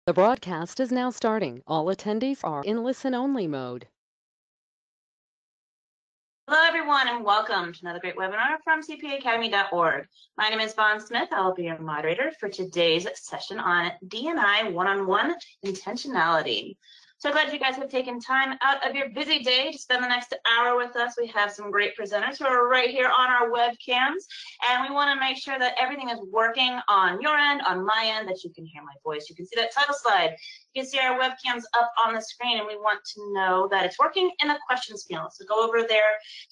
The broadcast is now starting. All attendees are in listen-only mode. Hello, everyone, and welcome to another great webinar from cpaacademy.org. My name is Vaughn Smith. I will be your moderator for today's session on D&I one-on-one intentionality. So glad you guys have taken time out of your busy day to spend the next hour with us. We have some great presenters who are right here on our webcams, and we want to make sure that everything is working on your end, on my end, that you can hear my voice. You can see that title slide. You can see our webcams up on the screen, and we want to know that it's working in the questions panel. So go over there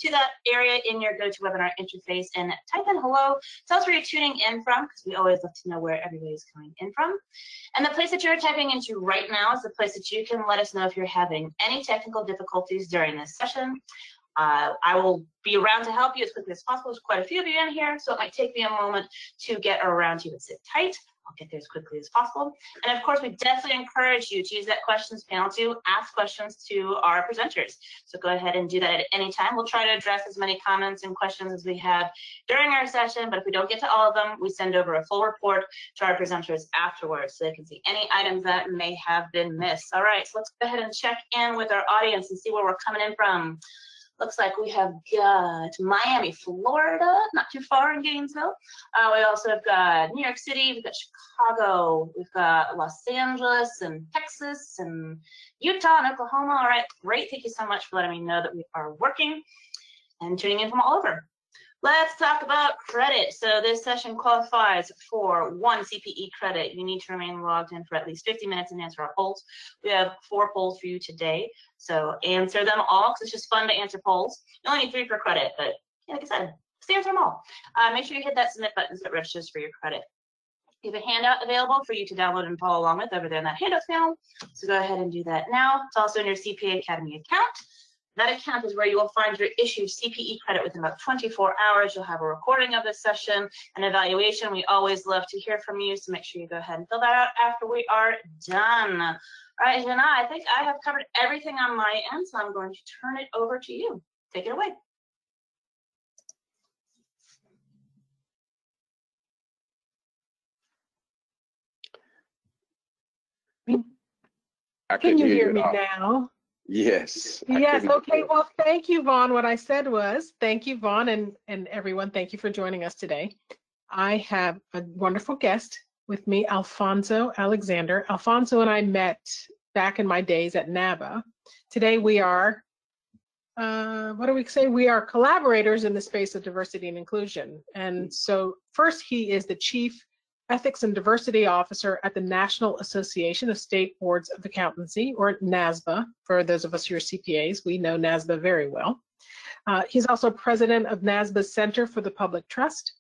to that area in your GoToWebinar interface and type in hello. Tell us where you're tuning in from, because we always love to know where everybody's coming in from. And the place that you're typing into right now is the place that you can let us know if you're having any technical difficulties during this session. I will be around to help you as quickly as possible. There's quite a few of you in here, so it might take me a moment to get around to you, but sit tight. I'll get there as quickly as possible. And of course, we definitely encourage you to use that questions panel to ask questions to our presenters. So go ahead and do that at any time. We'll try to address as many comments and questions as we have during our session, but if we don't get to all of them, we send over a full report to our presenters afterwards so they can see any items that may have been missed. All right, so let's go ahead and check in with our audience and see where we're coming in from. Looks like we have got Miami, Florida, not too far in Gainesville. We also have got New York City, we've got Chicago, we've got Los Angeles and Texas and Utah and Oklahoma. All right, great. Thank you so much for letting me know that we are working and tuning in from all over. Let's talk about credit. So this session qualifies for 1 CPE credit. You need to remain logged in for at least 50 minutes and answer our polls. We have 4 polls for you today. So answer them all, because it's just fun to answer polls. You only need 3 per credit, but like I said, just answer them all. Make sure you hit that submit button so it registers for your credit. We have a handout available for you to download and follow along with over there in that handouts panel. So go ahead and do that now. It's also in your CPA Academy account. That account is where you will find your issued CPE credit within about 24 hours. You'll have a recording of this session, an evaluation. We always love to hear from you, so make sure you go ahead and fill that out after we are done. All right, Jina, I think I have covered everything on my end, so I'm going to turn it over to you. Take it away. Can you hear me now? Yes. Yes. Okay. Well, thank you, Vaughn. What I said was, thank you, Vaughn, and everyone. Thank you for joining us today. I have a wonderful guest with me, Alfonzo Alexander. Alfonzo and I met back in my days at NABA. Today we are, what do we say? We are collaborators in the space of diversity and inclusion. And so first, he is the Chief Ethics and Diversity Officer at the National Association of State Boards of Accountancy, or NASBA. For those of us who are CPAs, we know NASBA very well. He's also president of NASBA's Center for the Public Trust,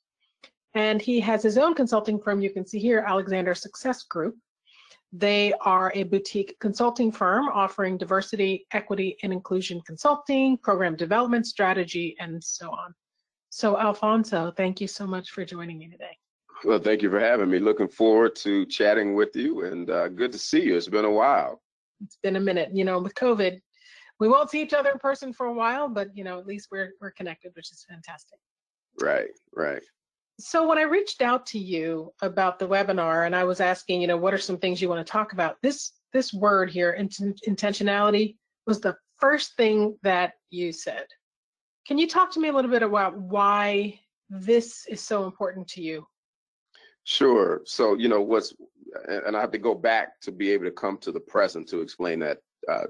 and he has his own consulting firm. You can see here, Alexander Success Group. They are a boutique consulting firm offering diversity, equity, and inclusion consulting, program development strategy, and so on. So Alfonzo, thank you so much for joining me today. Well, thank you for having me. Looking forward to chatting with you, and good to see you. It's been a while. It's been a minute. You know, with COVID, we won't see each other in person for a while, but you know, at least we're connected, which is fantastic. Right, right. So when I reached out to you about the webinar, and I was asking, you know, what are some things you want to talk about? This word here, intentionality, was the first thing that you said. Can you talk to me a little bit about why this is so important to you? Sure. So, you know, and I have to go back to be able to come to the present to explain that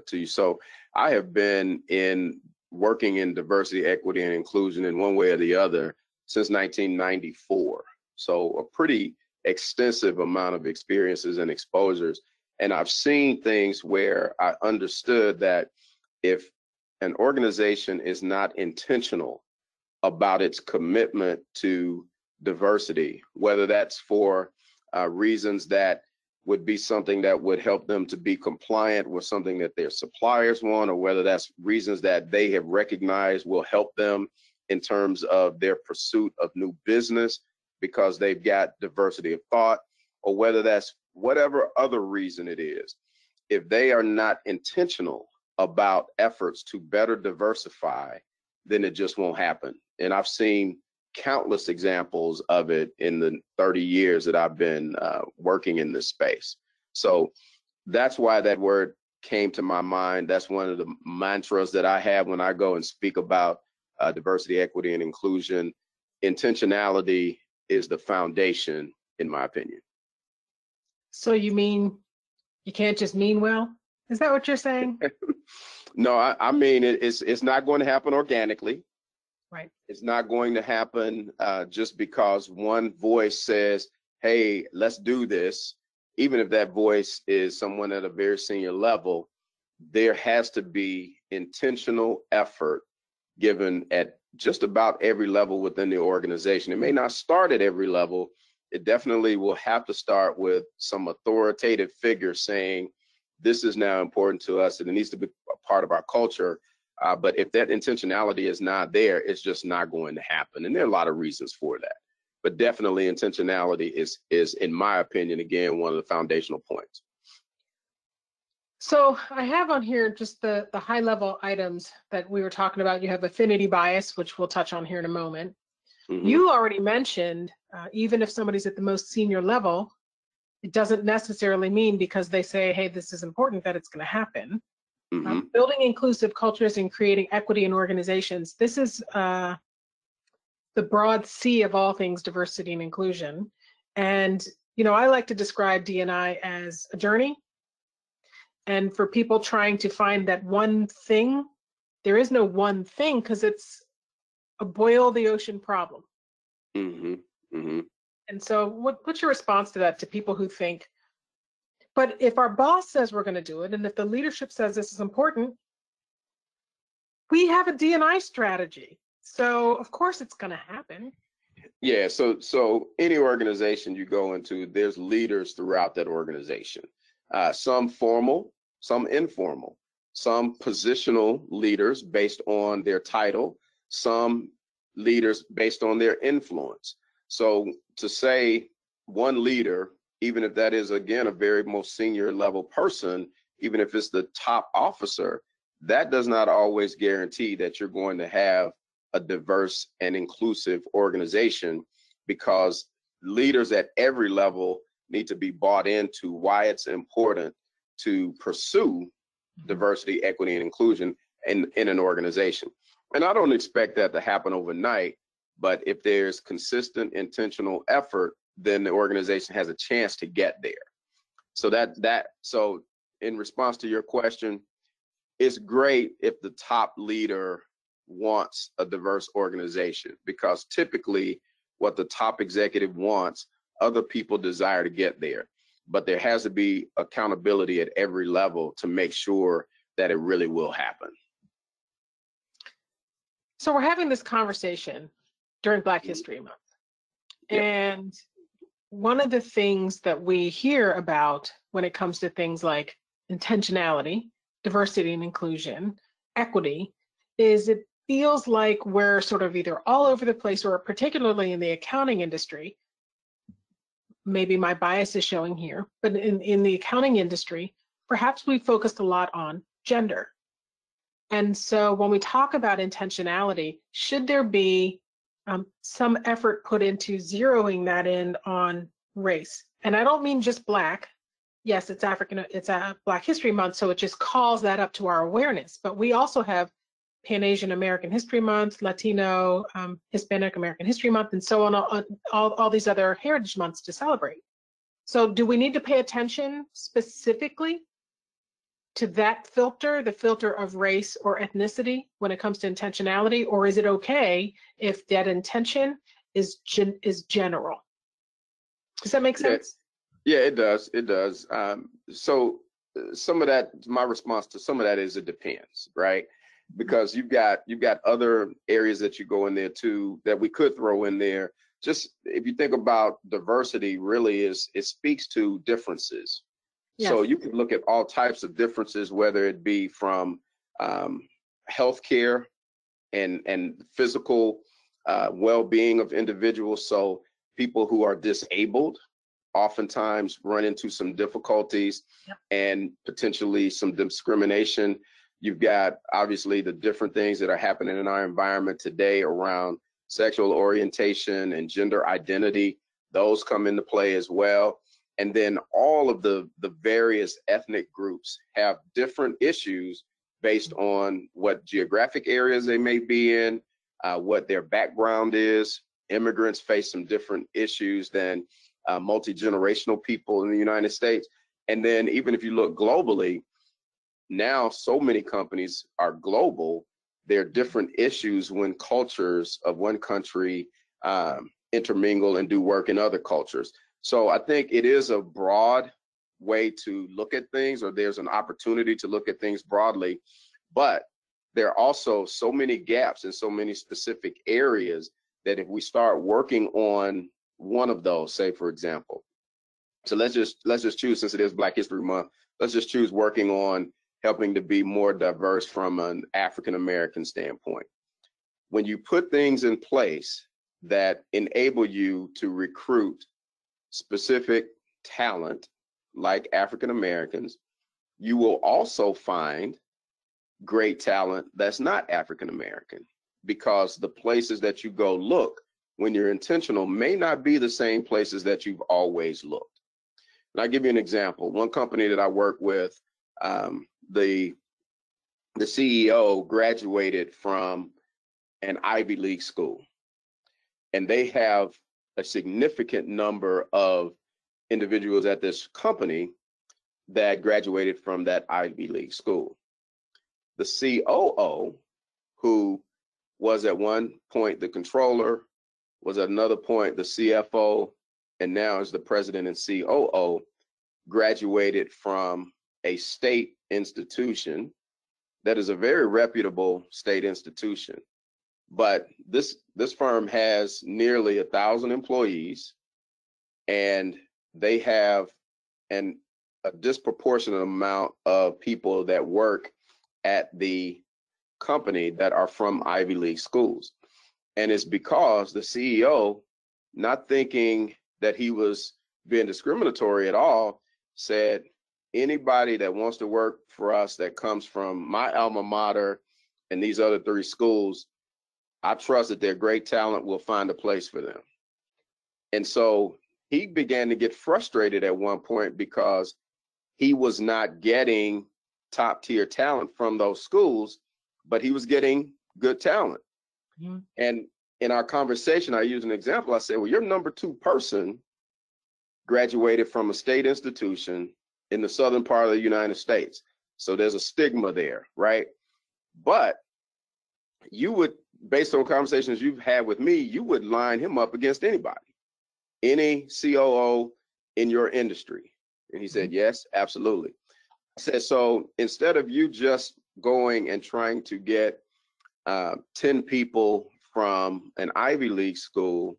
to you. So I have been working in diversity, equity, and inclusion in one way or the other since 1994. So a pretty extensive amount of experiences and exposures. And I've seen things where I understood that if an organization is not intentional about its commitment to diversity, whether that's for reasons that would be something that would help them to be compliant with something that their suppliers want, or whether that's reasons that they have recognized will help them in terms of their pursuit of new business because they've got diversity of thought, or whether that's whatever other reason it is, if they are not intentional about efforts to better diversify, then it just won't happen. And I've seen countless examples of it in the 30 years that I've been working in this space. So that's why that word came to my mind. That's one of the mantras that I have when I go and speak about diversity, equity, and inclusion. Intentionality is the foundation, in my opinion. So you mean you can't just mean well? Is that what you're saying? No, I mean, it's not going to happen organically. Right. It's not going to happen just because one voice says, hey, let's do this. Even if that voice is someone at a very senior level, there has to be intentional effort given at just about every level within the organization. It may not start at every level. It definitely will have to start with some authoritative figure saying, this is now important to us and it needs to be a part of our culture. But if that intentionality is not there, it's just not going to happen. And there are a lot of reasons for that. But definitely intentionality is, in my opinion, again, one of the foundational points. So I have on here just the high level items that we were talking about. You have affinity bias, which we'll touch on here in a moment. Mm-hmm. You already mentioned, even if somebody's at the most senior level, it doesn't necessarily mean because they say, hey, this is important that it's going to happen. Mm-hmm. Building inclusive cultures and creating equity in organizations. This is the broad sea of all things diversity and inclusion. And, you know, I like to describe D&I as a journey. And for people trying to find that one thing, there is no one thing because it's a boil the ocean problem. Mm-hmm. Mm-hmm. And so what's your response to that, to people who think, but if our boss says we're going to do it, and if the leadership says this is important, we have a D&I strategy. So of course it's going to happen. Yeah, so any organization you go into, there's leaders throughout that organization. Some formal, some informal, some positional leaders based on their title, some leaders based on their influence. So to say one leader, even if that is, again, a very most senior level person, even if it's the top officer, that does not always guarantee that you're going to have a diverse and inclusive organization, because leaders at every level need to be bought into why it's important to pursue diversity, equity, and inclusion in an organization. And I don't expect that to happen overnight, but if there's consistent, intentional effort, then the organization has a chance to get there. So in response to your question, it's great if the top leader wants a diverse organization, because typically what the top executive wants, other people desire to get there. But there has to be accountability at every level to make sure that it really will happen. So we're having this conversation during Black History Month. Yep. And one of the things that we hear about when it comes to things like intentionality, diversity and inclusion, equity, is it feels like we're sort of either all over the place, or particularly in the accounting industry, maybe my bias is showing here, but in the accounting industry, perhaps we focused a lot on gender. And so when we talk about intentionality, should there be some effort put into zeroing that in on race? And I don't mean just Black. Yes, it's Black History Month, so it just calls that up to our awareness. But we also have Pan-Asian American History Month, Latino, Hispanic American History Month, and so on, all these other heritage months to celebrate. So do we need to pay attention specifically to that filter, the filter of race or ethnicity when it comes to intentionality, or is it okay if that intention is general? Does that make sense? Yeah, it does. It does. So some of that, my response to some of that is it depends, right? Because you've got other areas that you go in there too that we could throw in there. Just if you think about diversity, really it speaks to differences. Yes. So you can look at all types of differences, whether it be from healthcare and physical well-being of individuals. So people who are disabled oftentimes run into some difficulties. Yep. And potentially some discrimination. You've got obviously the different things that are happening in our environment today around sexual orientation and gender identity. Those come into play as well. And then all of the various ethnic groups have different issues based on what geographic areas they may be in, what their background is. Immigrants face some different issues than multi-generational people in the United States. And then even if you look globally, now so many companies are global. There are different issues when cultures of one country intermingle and do work in other cultures. So I think it is a broad way to look at things, or there's an opportunity to look at things broadly, but there are also so many gaps in so many specific areas that if we start working on one of those, say for example, so let's just choose, since it is Black History Month, let's just choose working on helping to be more diverse from an African American standpoint. When you put things in place that enable you to recruit specific talent like African Americans, you will also find great talent that's not African American, because the places that you go look when you're intentional may not be the same places that you've always looked. And I'll give you an example. One company that I work with, the CEO graduated from an Ivy League school, and they have a significant number of individuals at this company that graduated from that Ivy League school. The COO, who was at one point the controller, was at another point the CFO, and now is the president and COO, graduated from a state institution that is a very reputable state institution. But this firm has nearly 1,000 employees, and they have a disproportionate amount of people that work at the company that are from Ivy League schools. And it's because the CEO, not thinking that he was being discriminatory at all, said, anybody that wants to work for us that comes from my alma mater and these other 3 schools, I trust that their great talent will find a place for them. And so he began to get frustrated at one point because he was not getting top tier talent from those schools, but he was getting good talent. Mm-hmm. And in our conversation, I used an example. I said, well, your number 2 person graduated from a state institution in the southern part of the United States. So there's a stigma there, right? But you would, based on conversations you've had with me, you would line him up against anybody, any COO in your industry. And he said, yes, absolutely. I said, so instead of you just going and trying to get 10 people from an Ivy League school,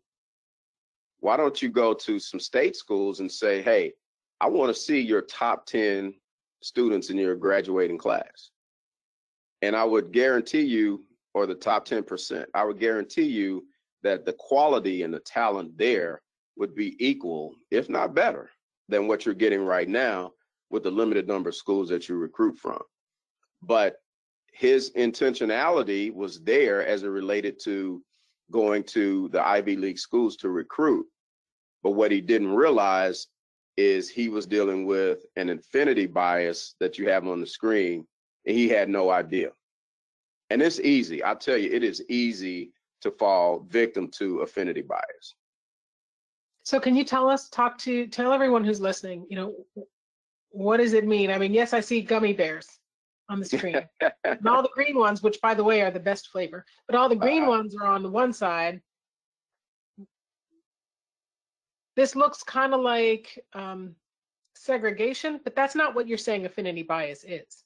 why don't you go to some state schools and say, hey, I want to see your top 10 students in your graduating class. And I would guarantee you, or the top 10%, I would guarantee you that the quality and the talent there would be equal, if not better, than what you're getting right now with the limited number of schools that you recruit from. But his intentionality was there as it related to going to the Ivy League schools to recruit. But what he didn't realize is he was dealing with an infinity bias that you have on the screen, and he had no idea. And it's easy. I'll tell you, it is easy to fall victim to affinity bias. So can you tell everyone who's listening, what does it mean? I mean, yes, I see gummy bears on the screen. And all the green ones, which by the way are the best flavor, but all the green ones are on the one side. This looks kind of like segregation, but that's not what you're saying affinity bias is.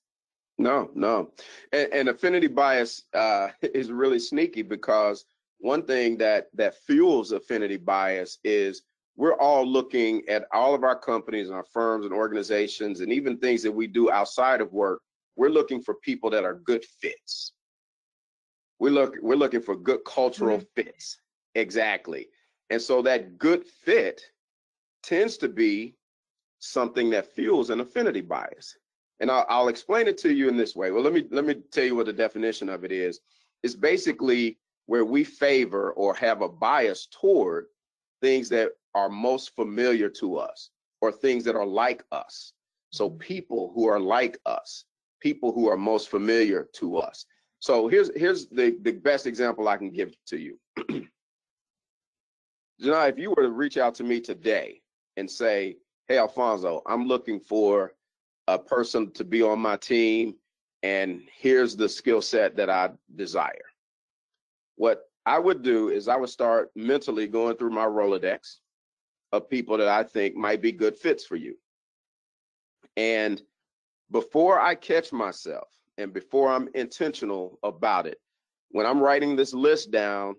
No. And affinity bias is really sneaky, because one thing that fuels affinity bias is we're all looking at all of our companies and our firms and organizations, and even things that we do outside of work. We're looking for people that are good fits. We're looking for good cultural fits. Exactly. And so that good fit tends to be something that fuels an affinity bias. And I'll explain it to you in this way. Well, let me tell you what the definition of it is. It's basically where we favor or have a bias toward things that are most familiar to us. or things that are like us. So people who are like us, people who are most familiar to us. So here's the best example I can give to you. Jina, if you were to reach out to me today and say, hey, Alfonzo, I'm looking for a person to be on my team, and here's the skill set that I desire. What I would do is I would start mentally going through my Rolodex of people that I think might be good fits for you. And before I catch myself and before I'm intentional about it, when I'm writing this list down,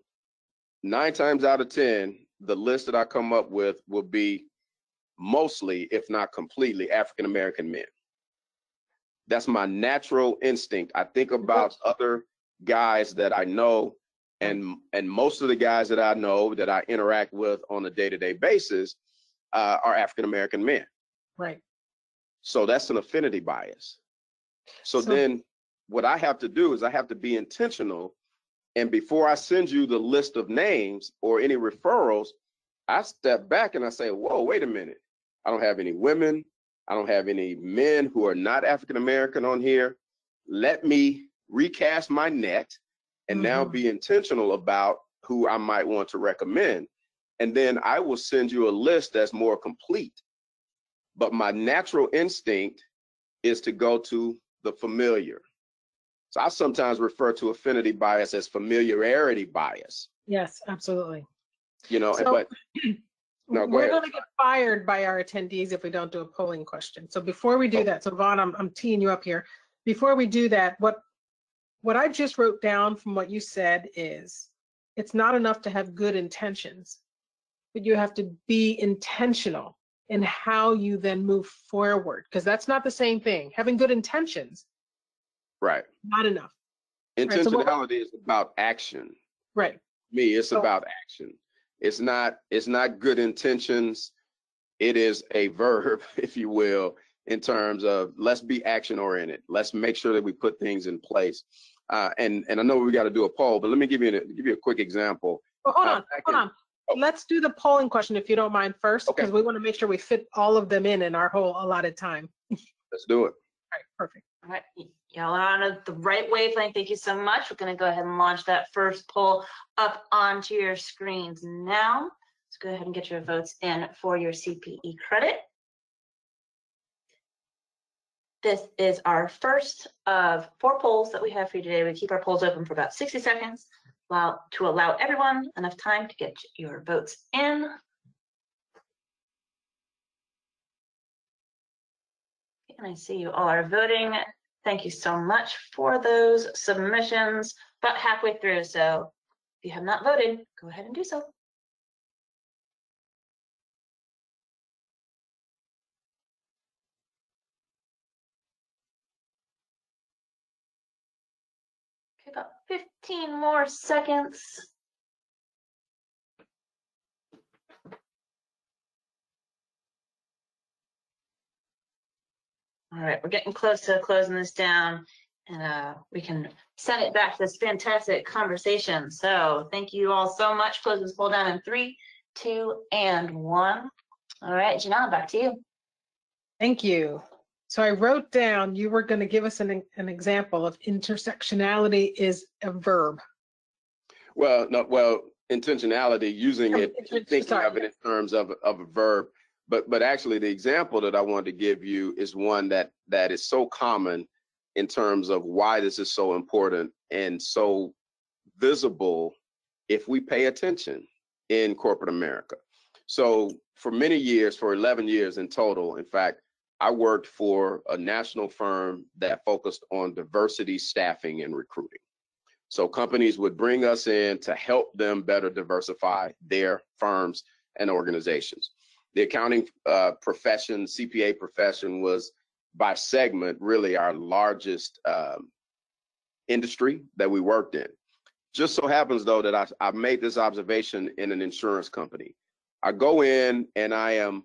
9 times out of 10, the list that I come up with will be mostly, if not completely, African-American men. That's my natural instinct. I think about other guys that I know, and most of the guys that I know that I interact with on a day-to-day basis are African-American men. Right. So that's an affinity bias. So then what I have to do is I have to be intentional. And before I send you the list of names or any referrals, I step back and I say, whoa, wait a minute. I don't have any women. I don't have any men who are not African-American on here. Let me recast my net and now be intentional about who I might want to recommend. And then I will send you a list that's more complete. But my natural instinct is to go to the familiar. So I sometimes refer to affinity bias as familiarity bias. Yes, absolutely. You know, So, but no, go we're ahead. going to get fired by our attendees if we don't do a polling question. So before we do that, so Vaughn, I'm teeing you up here. Before we do that, what I just wrote down from what you said is, it's not enough to have good intentions, but you have to be intentional in how you then move forward, because that's not the same thing. Having good intentions, Right. not enough. Intentionality is about action. Right. Me, it's about action. It's not good intentions. It is a verb, if you will, in terms of let's be action oriented. Let's make sure that we put things in place. And I know we got to do a poll, but let me give you a quick example. Well, hold on. Let's do the polling question if you don't mind first, because we want to make sure we fit all of them in our whole allotted time. Let's do it. All right, perfect. All right, y'all are on the right wavelength. Thank you so much. We're going to go ahead and launch that first poll up onto your screens now. Let's go ahead and get your votes in for your CPE credit. This is our first of 4 polls that we have for you today. We keep our polls open for about 60 seconds to allow everyone enough time to get your votes in. And I see you all are voting. Thank you so much for those submissions. About halfway through, so if you have not voted, go ahead and do so. Okay, about 15 more seconds. All right, we're getting close to closing this down, and we can send it back to this fantastic conversation. So thank you all so much. Close this poll down in 3, 2, and 1. All right, Jina, back to you. Thank you. So I wrote down, you were going to give us an example of intersectionality is a verb. Well, no, intentionality, using it, thinking of it in terms of a verb. But actually, the example that I wanted to give you is one that is so common in terms of why this is so important and so visible if we pay attention in corporate America. So for many years, for 11 years in total, in fact, I worked for a national firm that focused on diversity staffing and recruiting. So companies would bring us in to help them better diversify their firms and organizations. The accounting profession, CPA profession, was by segment really our largest industry that we worked in. Just so happens though that I made this observation in an insurance company. I go in and I am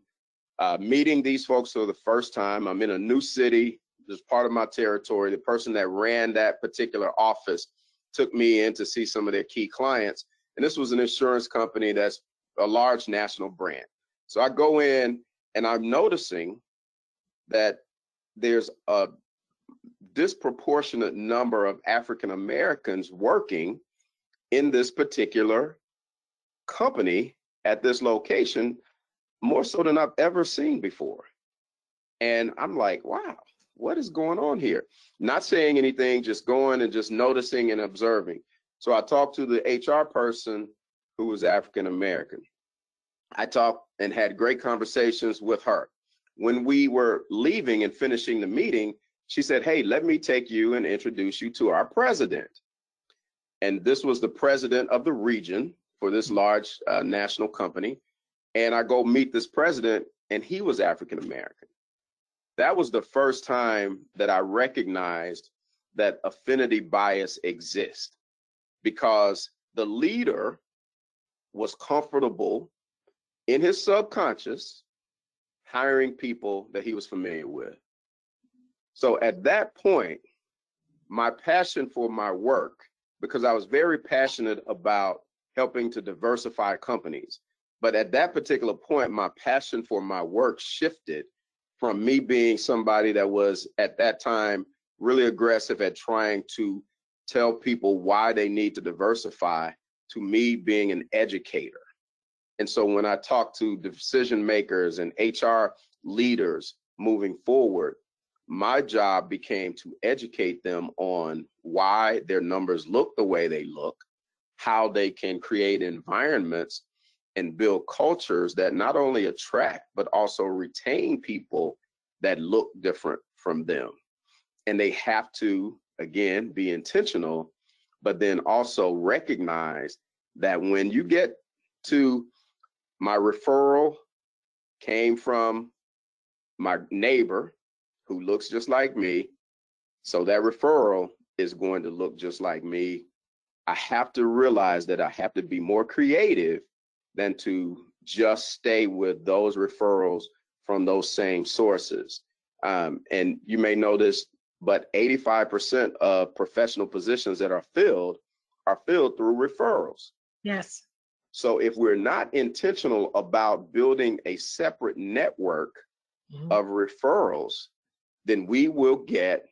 meeting these folks for the first time. I'm in a new city, this is part of my territory. The person that ran that particular office took me in to see some of their key clients. And this was an insurance company that's a large national brand. So I go in And I'm noticing that there's a disproportionate number of African Americans working in this particular company at this location, more so than I've ever seen before. And I'm like, wow, what is going on here? Not saying anything, just going and just noticing and observing. So I talked to the HR person who was African American. I talked and had great conversations with her. When we were leaving and finishing the meeting, she said, hey, let me take you and introduce you to our president. And this was the president of the region for this large national company. And I go meet this president, and he was African American. That was the first time that I recognized that affinity bias exists, because the leader was comfortable in his subconscious hiring people that he was familiar with. So at that point, my passion for my work, because I was very passionate about helping to diversify companies, but at that particular point, my passion for my work shifted from me being somebody that was at that time really aggressive at trying to tell people why they need to diversify, to me being an educator. And so when I talk to decision makers and HR leaders moving forward, my job became to educate them on why their numbers look the way they look, how they can create environments and build cultures that not only attract, but also retain people that look different from them. And they have to, again, be intentional, but then also recognize that when you get to my referral came from my neighbor who looks just like me, so that referral is going to look just like me. I have to realize that I have to be more creative than to just stay with those referrals from those same sources. And you may know this, but 85% of professional positions that are filled through referrals. Yes. So if we're not intentional about building a separate network of referrals, then we will get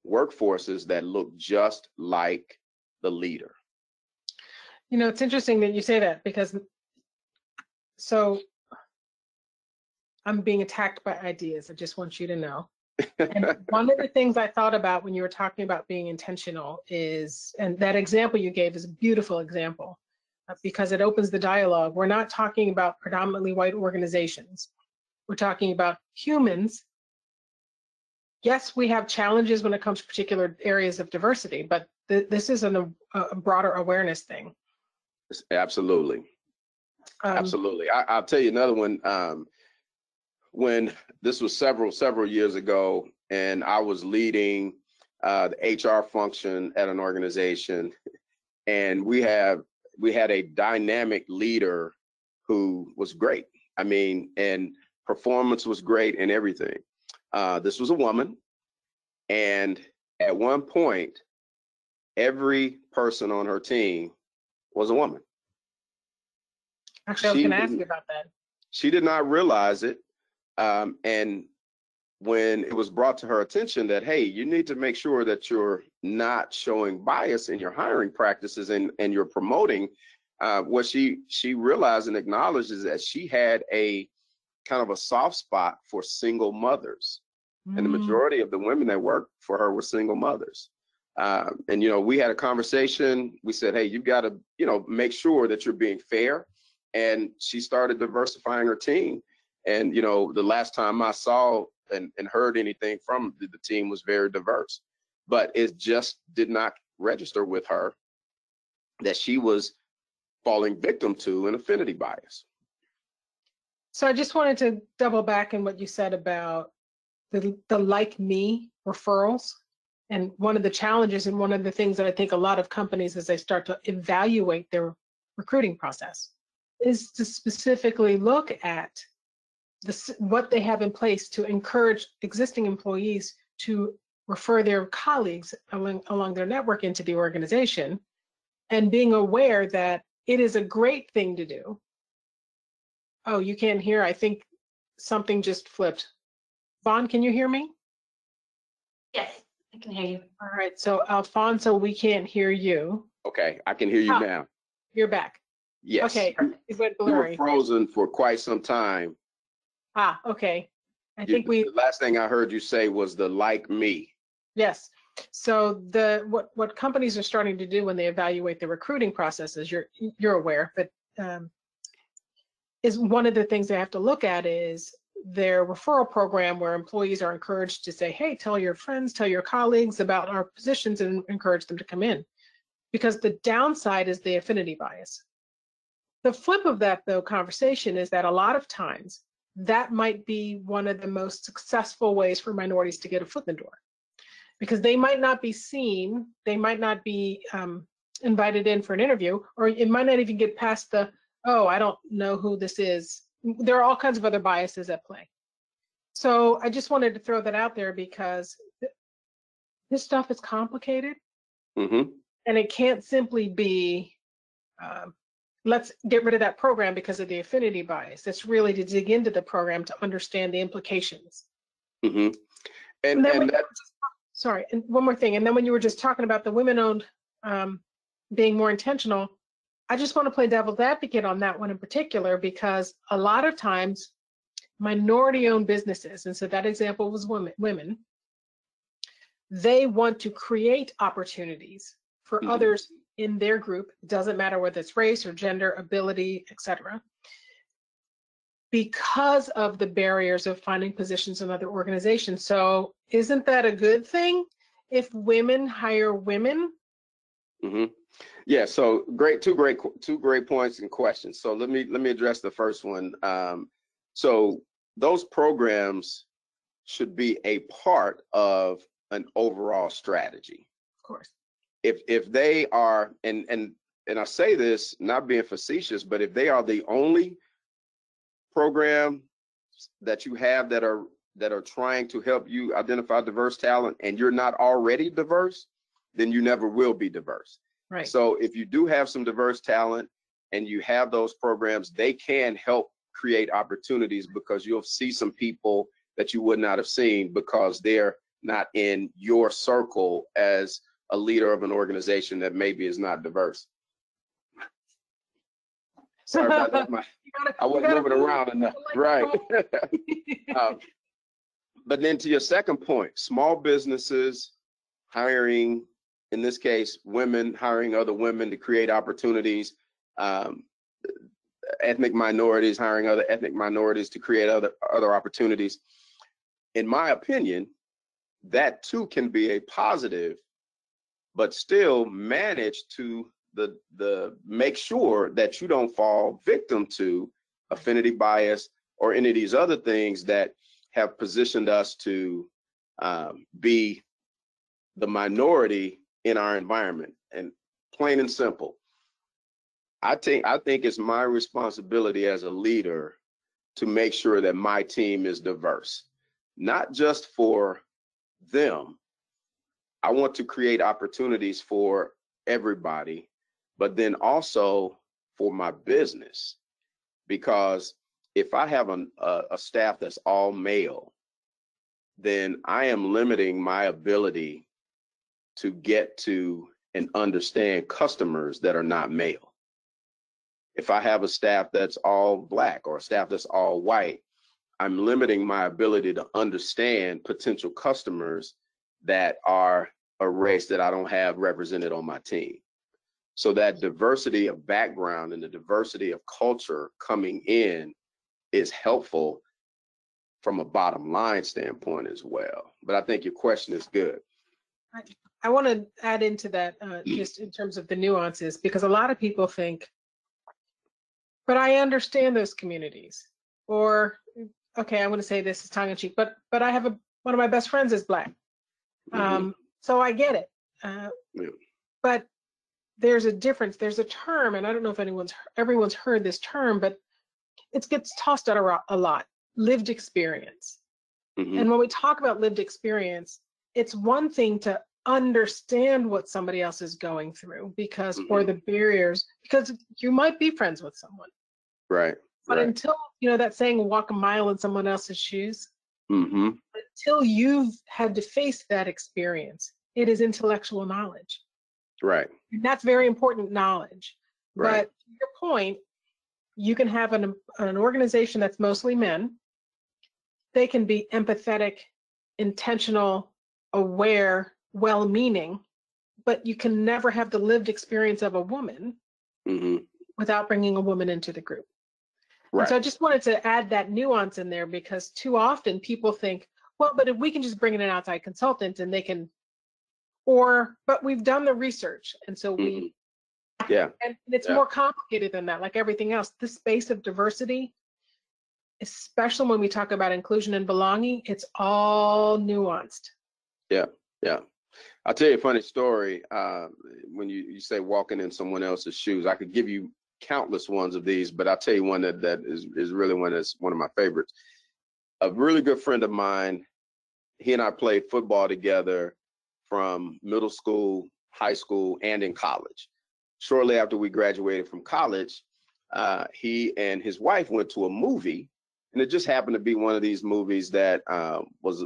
workforces that look just like the leader. You know, it's interesting that you say that, because so I'm being attacked by ideas. I just want you to know. And one of the things I thought about when you were talking about being intentional is, and that example you gave is a beautiful example, because it opens the dialogue. We're not talking about predominantly white organizations. We're talking about humans. Yes, we have challenges when it comes to particular areas of diversity, but this is a broader awareness thing. Absolutely. Absolutely. I'll tell you another one. When this was several years ago, and I was leading the HR function at an organization, and we had a dynamic leader who was great. I mean, and performance was great and everything. This was a woman, and at one point, every person on her team was a woman. Actually, I was going to ask you about that. She did not realize it. And when it was brought to her attention that, hey, you need to make sure that you're not showing bias in your hiring practices and you're promoting, what she realized and acknowledged is that she had a kind of a soft spot for single mothers. And the majority of the women that worked for her were single mothers. And, you know, we had a conversation. We said, hey, you've got to, you know, make sure that you're being fair. And she started diversifying her team. And, you know, the last time I saw and heard anything from the team was very diverse, but it just did not register with her that she was falling victim to an affinity bias. So I just wanted to double back in what you said about the like me referrals. And one of the challenges and one of the things that I think a lot of companies, as they start to evaluate their recruiting process, is to specifically look at what they have in place to encourage existing employees to refer their colleagues along their network into the organization, and being aware that it is a great thing to do. Oh, you can't hear, I think something just flipped. Vaughn, can you hear me? Yes, I can hear you. All right, so Alfonso, we can't hear you. Okay, I can hear you now. You're back. Yes. Okay, it went You were blurry. frozen for quite some time. Okay. I think The last thing I heard you say was the like me. yes. So what companies are starting to do when they evaluate the recruiting processes, you're aware, but is one of the things they have to look at is their referral program, where employees are encouraged to say, hey, tell your friends, tell your colleagues about our positions and encourage them to come in. Because the downside is the affinity bias. The flip of that, though, conversation is that a lot of times that might be one of the most successful ways for minorities to get a foot in the door. Because they might not be seen, they might not be invited in for an interview, or it might not even get past the, oh, I don't know who this is. There are all kinds of other biases at play. So I just wanted to throw that out there because this stuff is complicated. Mm-hmm. And it can't simply be, let's get rid of that program because of the affinity bias. It's really to dig into the program to understand the implications. Mm-hmm. And one more thing. And then when you were just talking about the women-owned being more intentional, I just want to play devil's advocate on that one in particular, because a lot of times minority-owned businesses, and so that example was women, they want to create opportunities for others in their group. It doesn't matter whether it's race or gender, ability, etc., because of the barriers of finding positions in other organizations. So isn't that a good thing if women hire women? Mm-hmm. Yeah, so two great points and questions. So let me address the first one. So those programs should be a part of an overall strategy. Of course. If they are, and I say this not being facetious, but if they are the only program that you have that are trying to help you identify diverse talent, and you're not already diverse, then you never will be diverse. Right. So if you do have some diverse talent and you have those programs, they can help create opportunities, because you'll see some people that you would not have seen because they're not in your circle as a leader of an organization that maybe is not diverse. Sorry about that. I wasn't moving around enough. Right. But then to your second point, small businesses hiring, in this case, women hiring other women to create opportunities, ethnic minorities hiring other ethnic minorities to create other opportunities. In my opinion, that too can be a positive, but still manage to the make sure that you don't fall victim to affinity bias or any of these other things that have positioned us to be the minority in our environment. And plain and simple, I think it's my responsibility as a leader to make sure that my team is diverse, not just for them. I want to create opportunities for everybody, but then also for my business. Because if I have a staff that's all male, then I am limiting my ability to get to and understand customers that are not male. If I have a staff that's all Black or a staff that's all white, I'm limiting my ability to understand potential customers that are a race that I don't have represented on my team. So that diversity of background and the diversity of culture coming in is helpful from a bottom line standpoint as well. But I think your question is good. I want to add into that just in terms of the nuances, because a lot of people think, but I understand those communities, or okay, I'm going to say this is tongue in cheek, but I have one of my best friends is Black, so I get it. But there's a difference. There's a term, and I don't know if everyone's heard this term, but it gets tossed out a lot. Lived experience. And when we talk about lived experience, it's one thing to understand what somebody else is going through, because or the barriers, because you might be friends with someone. Right. But Right. until, that saying, walk a mile in someone else's shoes, Mm-hmm. until you've had to face that experience, it is intellectual knowledge. Right. And that's very important knowledge. Right. But to your point, you can have an organization that's mostly men. They can be empathetic, intentional, aware, well-meaning, but you can never have the lived experience of a woman Mm-hmm. without bringing a woman into the group. And so I Right. just wanted to add that nuance in there, because too often people think, well, but if we can just bring in an outside consultant and they can, but we've done the research. And so Mm-hmm. Yeah. and it's Yeah. more complicated than that. Like everything else, this space of diversity, especially when we talk about inclusion and belonging, it's all nuanced. Yeah. Yeah. I'll tell you a funny story. When you say walking in someone else's shoes, I could give you countless ones of these, but I'll tell you one that is really one that's one of my favorites. A really good friend of mine, he and I played football together from middle school, high school, and in college. Shortly after we graduated from college, he and his wife went to a movie, and it just happened to be one of these movies that was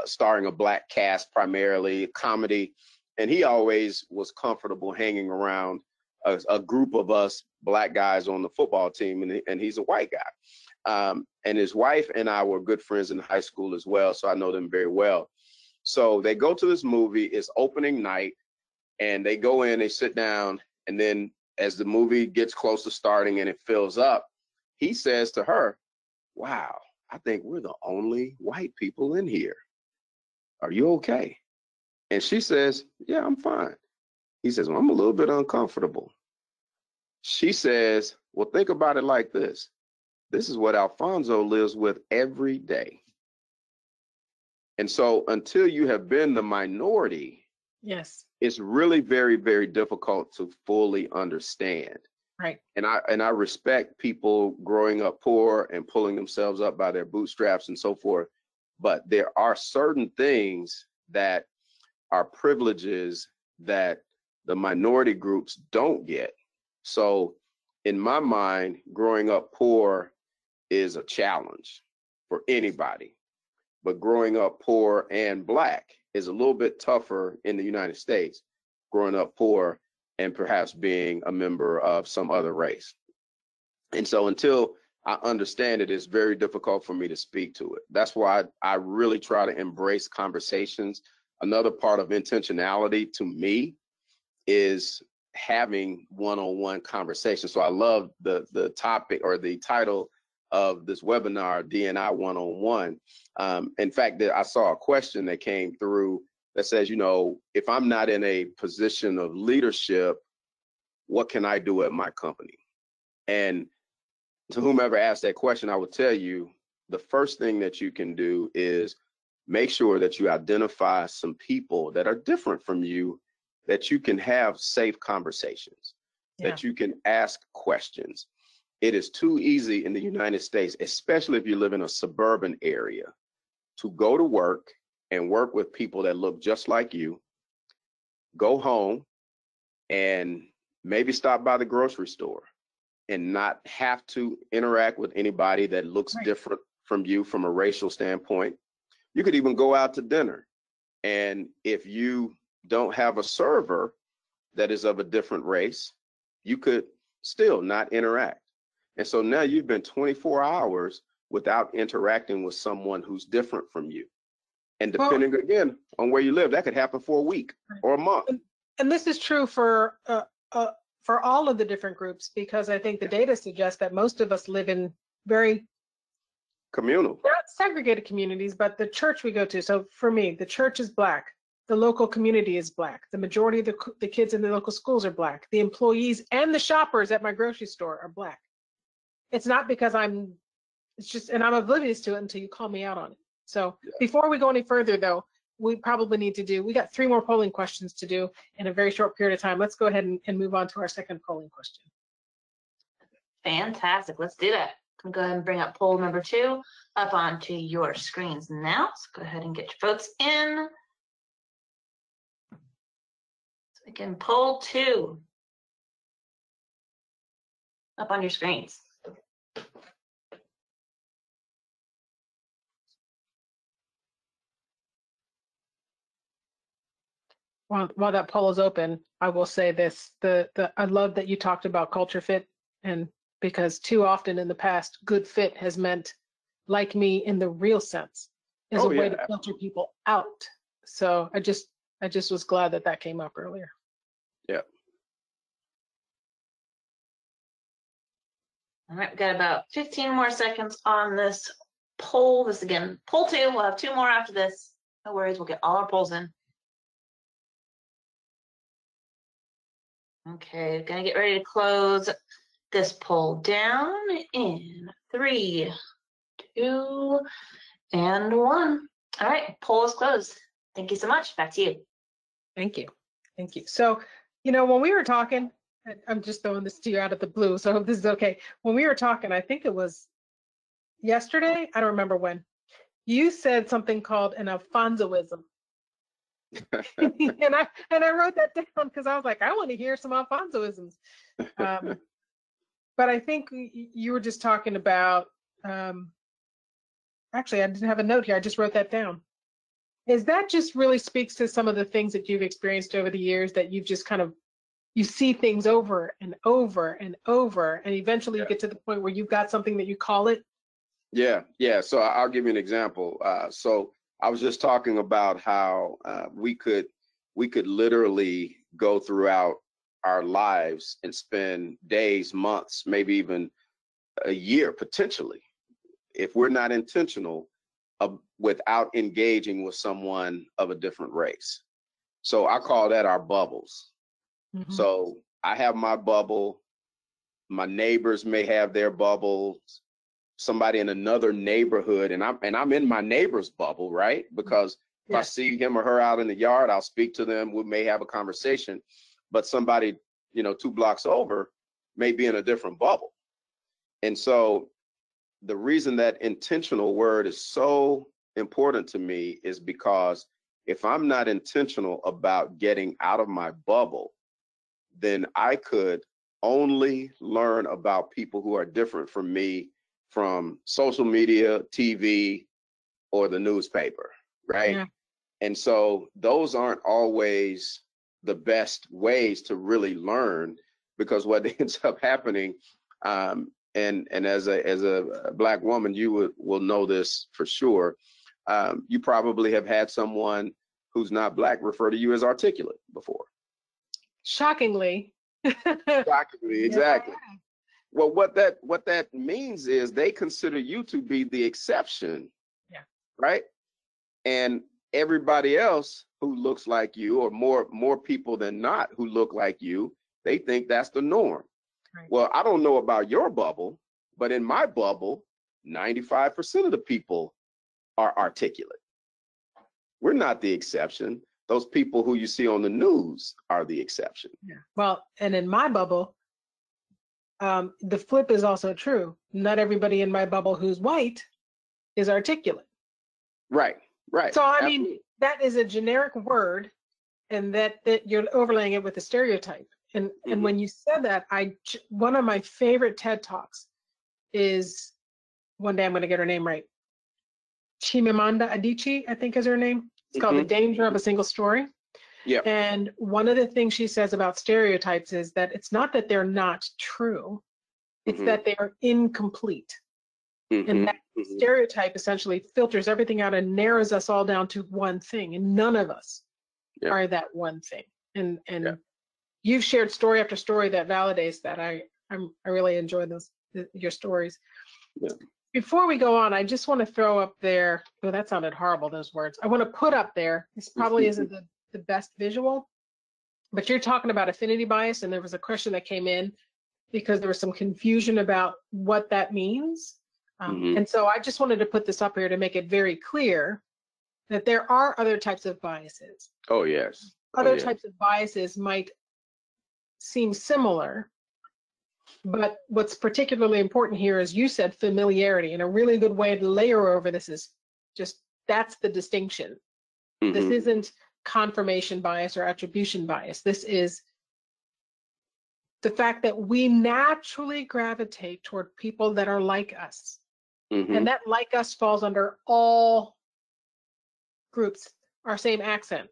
starring a Black cast, primarily comedy, and he always was comfortable hanging around a group of us Black guys on the football team, and he's a white guy. And his wife and I were good friends in high school as well, so I know them very well. So they go to this movie, it's opening night, and they go in, they sit down, and then as the movie gets close to starting and it fills up, he says to her, "Wow, I think we're the only white people in here. Are you okay?" And she says, "Yeah, I'm fine." He says, "Well, I'm a little bit uncomfortable." She says, "Well, think about it like this. This is what Alfonzo lives with every day." And so until you have been the minority, Yes. it's really very, very difficult to fully understand. Right. And I respect people growing up poor and pulling themselves up by their bootstraps and so forth. But there are certain things that are privileges that the minority groups don't get. So in my mind, growing up poor is a challenge for anybody. But growing up poor and Black is a little bit tougher in the United States, growing up poor and perhaps being a member of some other race. And so until I understand it, it's very difficult for me to speak to it. That's why I really try to embrace conversations. Another part of intentionality to me is having one-on-one conversations. So I love the topic or the title of this webinar, D&I One-on-One. In fact, I saw a question that came through that says, if I'm not in a position of leadership, what can I do at my company? And to whomever asked that question, I would tell you the first thing that you can do is make sure that you identify some people that are different from you, that you can have safe conversations, that you can ask questions. It is too easy in the United States, especially if you live in a suburban area, to go to work and work with people that look just like you, go home and maybe stop by the grocery store and not have to interact with anybody that looks different from you from a racial standpoint. You could even go out to dinner. And if you don't have a server that is of a different race, you could still not interact. And so now you've been 24 hours without interacting with someone who's different from you. And depending again on where you live, that could happen for a week or a month. And this is true for all of the different groups, because I think the data suggests that most of us live in very communal, not segregated communities, but the church we go to. So for me, the church is Black. The local community is Black. The majority of the kids in the local schools are Black. The employees and the shoppers at my grocery store are Black. It's not because it's just, and I'm oblivious to it until you call me out on it. So before we go any further though, we probably need to we got 3 more polling questions to do in a very short period of time. Let's go ahead and move on to our second polling question. Fantastic, let's do that. I'm gonna go ahead and bring up poll number 2 up onto your screens now. So go ahead and get your votes in. So again, poll 2 up on your screens. while that poll is open, I will say this: I love that you talked about culture fit, and because too often in the past, good fit has meant like me in the real sense, as a Oh way yeah, to filter people out. So I just was glad that that came up earlier. yeah. All right, we've got about 15 more seconds on this poll. This again, poll 2. We'll have 2 more after this. No worries, we'll get all our polls in. Okay, gonna get ready to close this poll down in 3, 2, and 1. All right, poll is closed. Thank you so much. Back to you. Thank you. Thank you. So, when we were talking, I'm just throwing this to you out of the blue, so I hope this is okay. When we were talking, I think it was yesterday, I don't remember when, you said something called an Alfonsoism. and I wrote that down because I was like, I want to hear some Alfonsoisms. But I think you were just talking about, actually, I didn't have a note here. I just wrote that down. Is that just really speaks to some of the things that you've experienced over the years, that you've just kind of, you see things over and over and over, and eventually you get to the point where you've got something that you call it? Yeah, yeah. So I'll give you an example. So I was just talking about how we could literally go throughout our lives and spend days, months, maybe even a year potentially, if we're not intentional, without engaging with someone of a different race. So I call that our bubbles. Mm-hmm. So I have my bubble. My neighbors may have their bubbles. Somebody in another neighborhood, and I'm in my neighbor's bubble, right? Because if I see him or her out in the yard, I'll speak to them. We may have a conversation. But somebody, 2 blocks over may be in a different bubble. And so the reason that intentional word is so important to me is because if I'm not intentional about getting out of my bubble, then I could only learn about people who are different from me from social media, TV, or the newspaper, right? Yeah. And so those aren't always the best ways to really learn, because what ends up happening, and as a Black woman, you will know this for sure. You probably have had someone who's not Black refer to you as articulate before. Shockingly. Shockingly, exactly. Well, what that means is they consider you to be the exception, right? And everybody else who looks like you, or more people than not who look like you, they think that's the norm. Right. Well, I don't know about your bubble, but in my bubble, 95% of the people are articulate. We're not the exception. Those people who you see on the news are the exception. Yeah. Well, and in my bubble, the flip is also true. Not everybody in my bubble who's white is articulate. Right, right. So, I Absolutely. mean, that is a generic word, and that you're overlaying it with a stereotype. And when you said that, one of my favorite TED Talks is, one day I'm going to get her name right, Chimamanda Adichie, I think is her name. It's called The Danger of a Single Story. Yeah. And one of the things she says about stereotypes is that it's not that they're not true, it's that they are incomplete. And that stereotype essentially filters everything out and narrows us all down to one thing. And none of us are that one thing. And you've shared story after story that validates that. I really enjoy your stories. Yeah. Before we go on, I just want to throw up there, oh, that sounded horrible, those words. I want to put up there, this probably isn't the best visual, but you're talking about affinity bias, and there was a question that came in because there was some confusion about what that means. And so I just wanted to put this up here to make it very clear that there are other types of biases. Oh, yes. Other types of biases might seem similar, but what's particularly important here is, you said, familiarity, and a really good way to layer over this is just, that's the distinction. This isn't confirmation bias or attribution bias. This is the fact that we naturally gravitate toward people that are like us. And that like us falls under all groups, our same accent,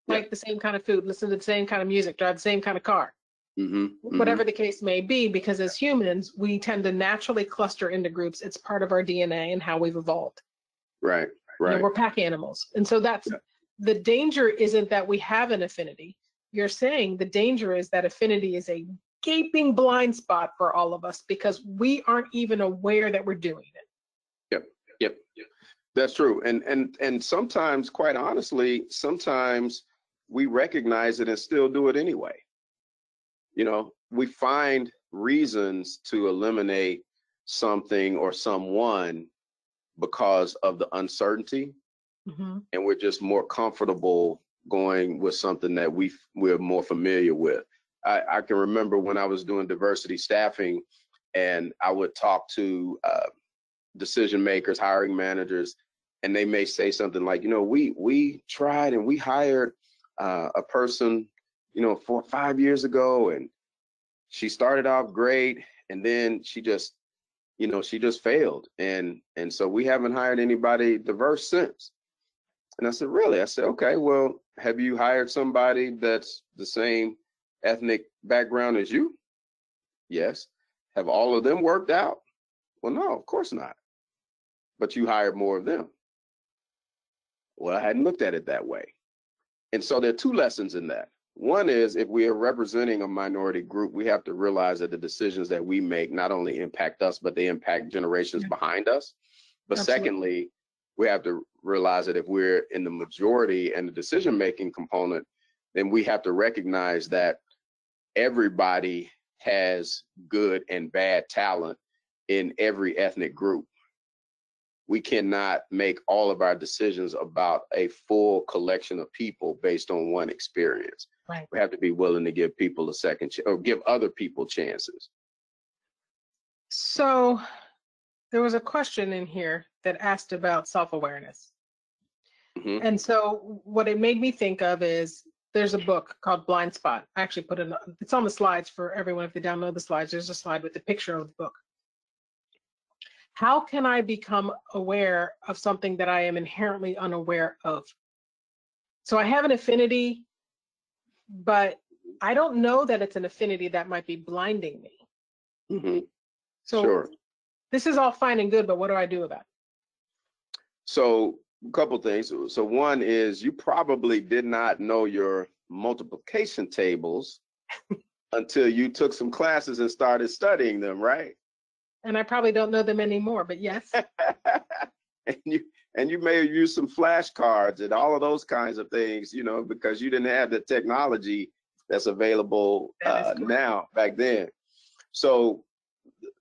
like the same kind of food, listen to the same kind of music, drive the same kind of car, Mm-hmm. whatever the case may be, because as humans, we tend to naturally cluster into groups. It's part of our DNA and how we've evolved. Right. You know, Right. we're pack animals. And so that's the danger isn't that we have an affinity. You're saying the danger is that affinity is a gaping blind spot for all of us because we aren't even aware that we're doing it. Yep. That's true. And sometimes, quite honestly, sometimes we recognize it and still do it anyway. You know, we find reasons to eliminate something or someone because of the uncertainty, and we're just more comfortable going with something that we're more familiar with. I can remember when I was doing diversity staffing, and I would talk to decision makers, hiring managers, and they may say something like, you know, we tried and we hired a person, you know, 4 or 5 years ago, and she started off great, and then she just failed, and so we haven't hired anybody diverse since. And I said, really? I said, okay, well, have you hired somebody that's the same ethnic background as you? Yes. Have all of them worked out? Well, no, of course not. But you hired more of them. Well, I hadn't looked at it that way. And so there are 2 lessons in that. One is, if we are representing a minority group, we have to realize that the decisions that we make not only impact us, but they impact generations behind us. But secondly, we have to realize that if we're in the majority and the decision-making component, then we have to recognize that everybody has good and bad talent in every ethnic group. We cannot make all of our decisions about a full collection of people based on one experience. Right. We have to be willing to give people a second chance, or give other people chances. So there was a question in here that asked about self-awareness. And so what it made me think of is, there's a book called Blind Spot. I actually put it, it's on the slides for everyone. If they download the slides, there's a slide with the picture of the book. How can I become aware of something that I am inherently unaware of? So I have an affinity, but I don't know that it's an affinity that might be blinding me. So this is all fine and good, but what do I do about it? So a couple things. So one is, you probably did not know your multiplication tables until you took some classes and started studying them, right? And I probably don't know them anymore, but yes. and you may have used some flashcards and all of those kinds of things, you know, because you didn't have the technology that's available now back then. So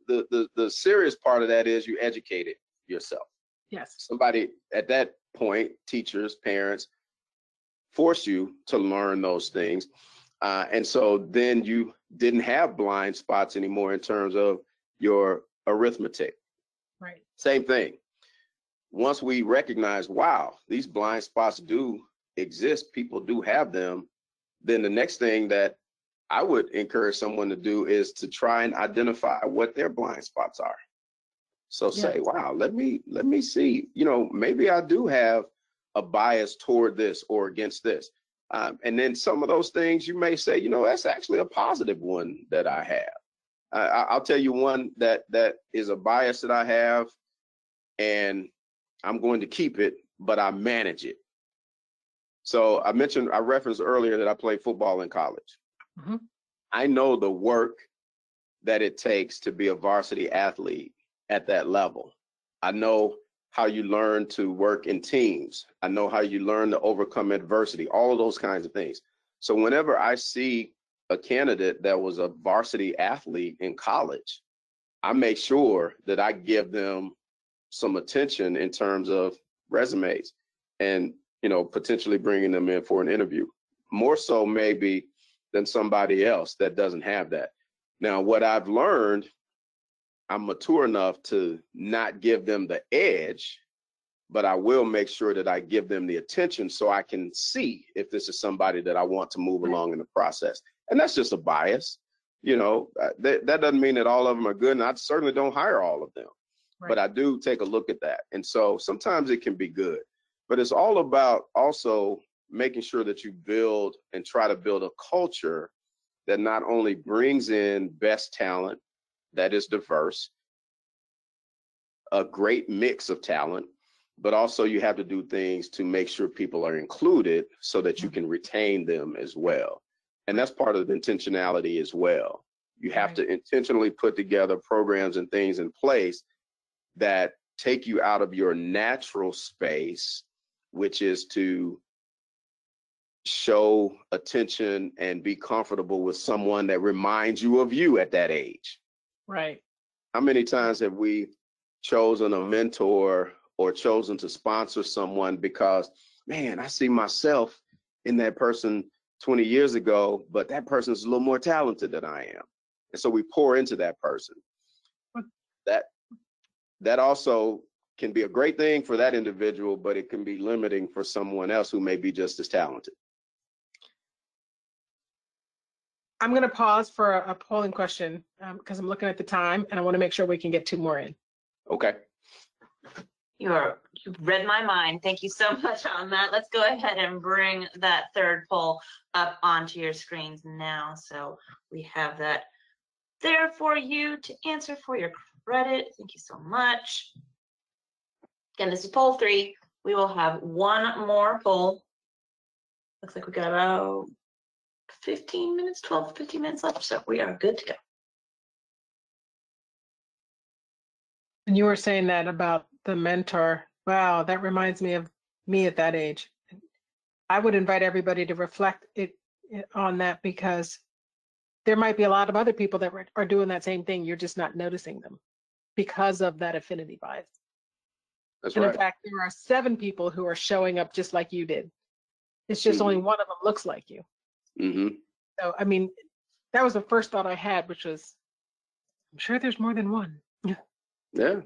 the serious part of that is, you educated yourself. Yes. Somebody at that point, teachers, parents, force you to learn those things. And so then you didn't have blind spots anymore in terms of your arithmetic. Right. Same thing. Once we recognize, wow, these blind spots do exist, people do have them, then the next thing that I would encourage someone to do is to try and identify what their blind spots are. So say, wow, let me see, you know, maybe I do have a bias toward this or against this. And then some of those things you may say, you know, that's actually a positive one that I have. I'll tell you one that is a bias that I have, and I'm going to keep it, but I manage it. So I referenced earlier that I played football in college. I know the work that it takes to be a varsity athlete at that level. I know how you learn to work in teams. I know how you learn to overcome adversity, all of those kinds of things. So whenever I see a candidate that was a varsity athlete in college, I make sure that I give them some attention in terms of resumes and, you know, potentially bringing them in for an interview, more so maybe than somebody else that doesn't have that. Now, what I've learned, I'm mature enough to not give them the edge, but I will make sure that I give them the attention so I can see if this is somebody that I want to move along in the process. And that's just a bias. You know, that doesn't mean that all of them are good, and I certainly don't hire all of them. Right. But I do take a look at that. And so sometimes it can be good, but it's all about also making sure that you build and try to build a culture that not only brings in best talent that is diverse, a great mix of talent, but also you have to do things to make sure people are included so that you can retain them as well. And that's part of the intentionality as well. You have to intentionally put together programs and things in place that take you out of your natural space, which is to show attention and be comfortable with someone that reminds you of you at that age. Right. How many times have we chosen a mentor or chosen to sponsor someone because, man, I see myself in that person 20 years ago, but that person's a little more talented than I am. And so we pour into that person. That also can be a great thing for that individual, but it can be limiting for someone else who may be just as talented. I'm going to pause for a polling question because I'm looking at the time and I want to make sure we can get 2 more in. Okay. You've read my mind. Thank you so much on that. Let's go ahead and bring that third poll up onto your screens now. So we have that there for you to answer for your credit. Thank you so much. Again, this is poll 3. We will have 1 more poll. Looks like we got about 15 minutes, 12, 15 minutes left. So we are good to go. And you were saying that about the mentor. Wow, that reminds me of me at that age. I would invite everybody to reflect on that because there might be a lot of other people that are doing that same thing. You're just not noticing them because of that affinity bias. That's and right. In fact, there are 7 people who are showing up just like you did. It's just only one of them looks like you. So, I mean, that was the first thought I had, which was, I'm sure there's more than one. Yeah.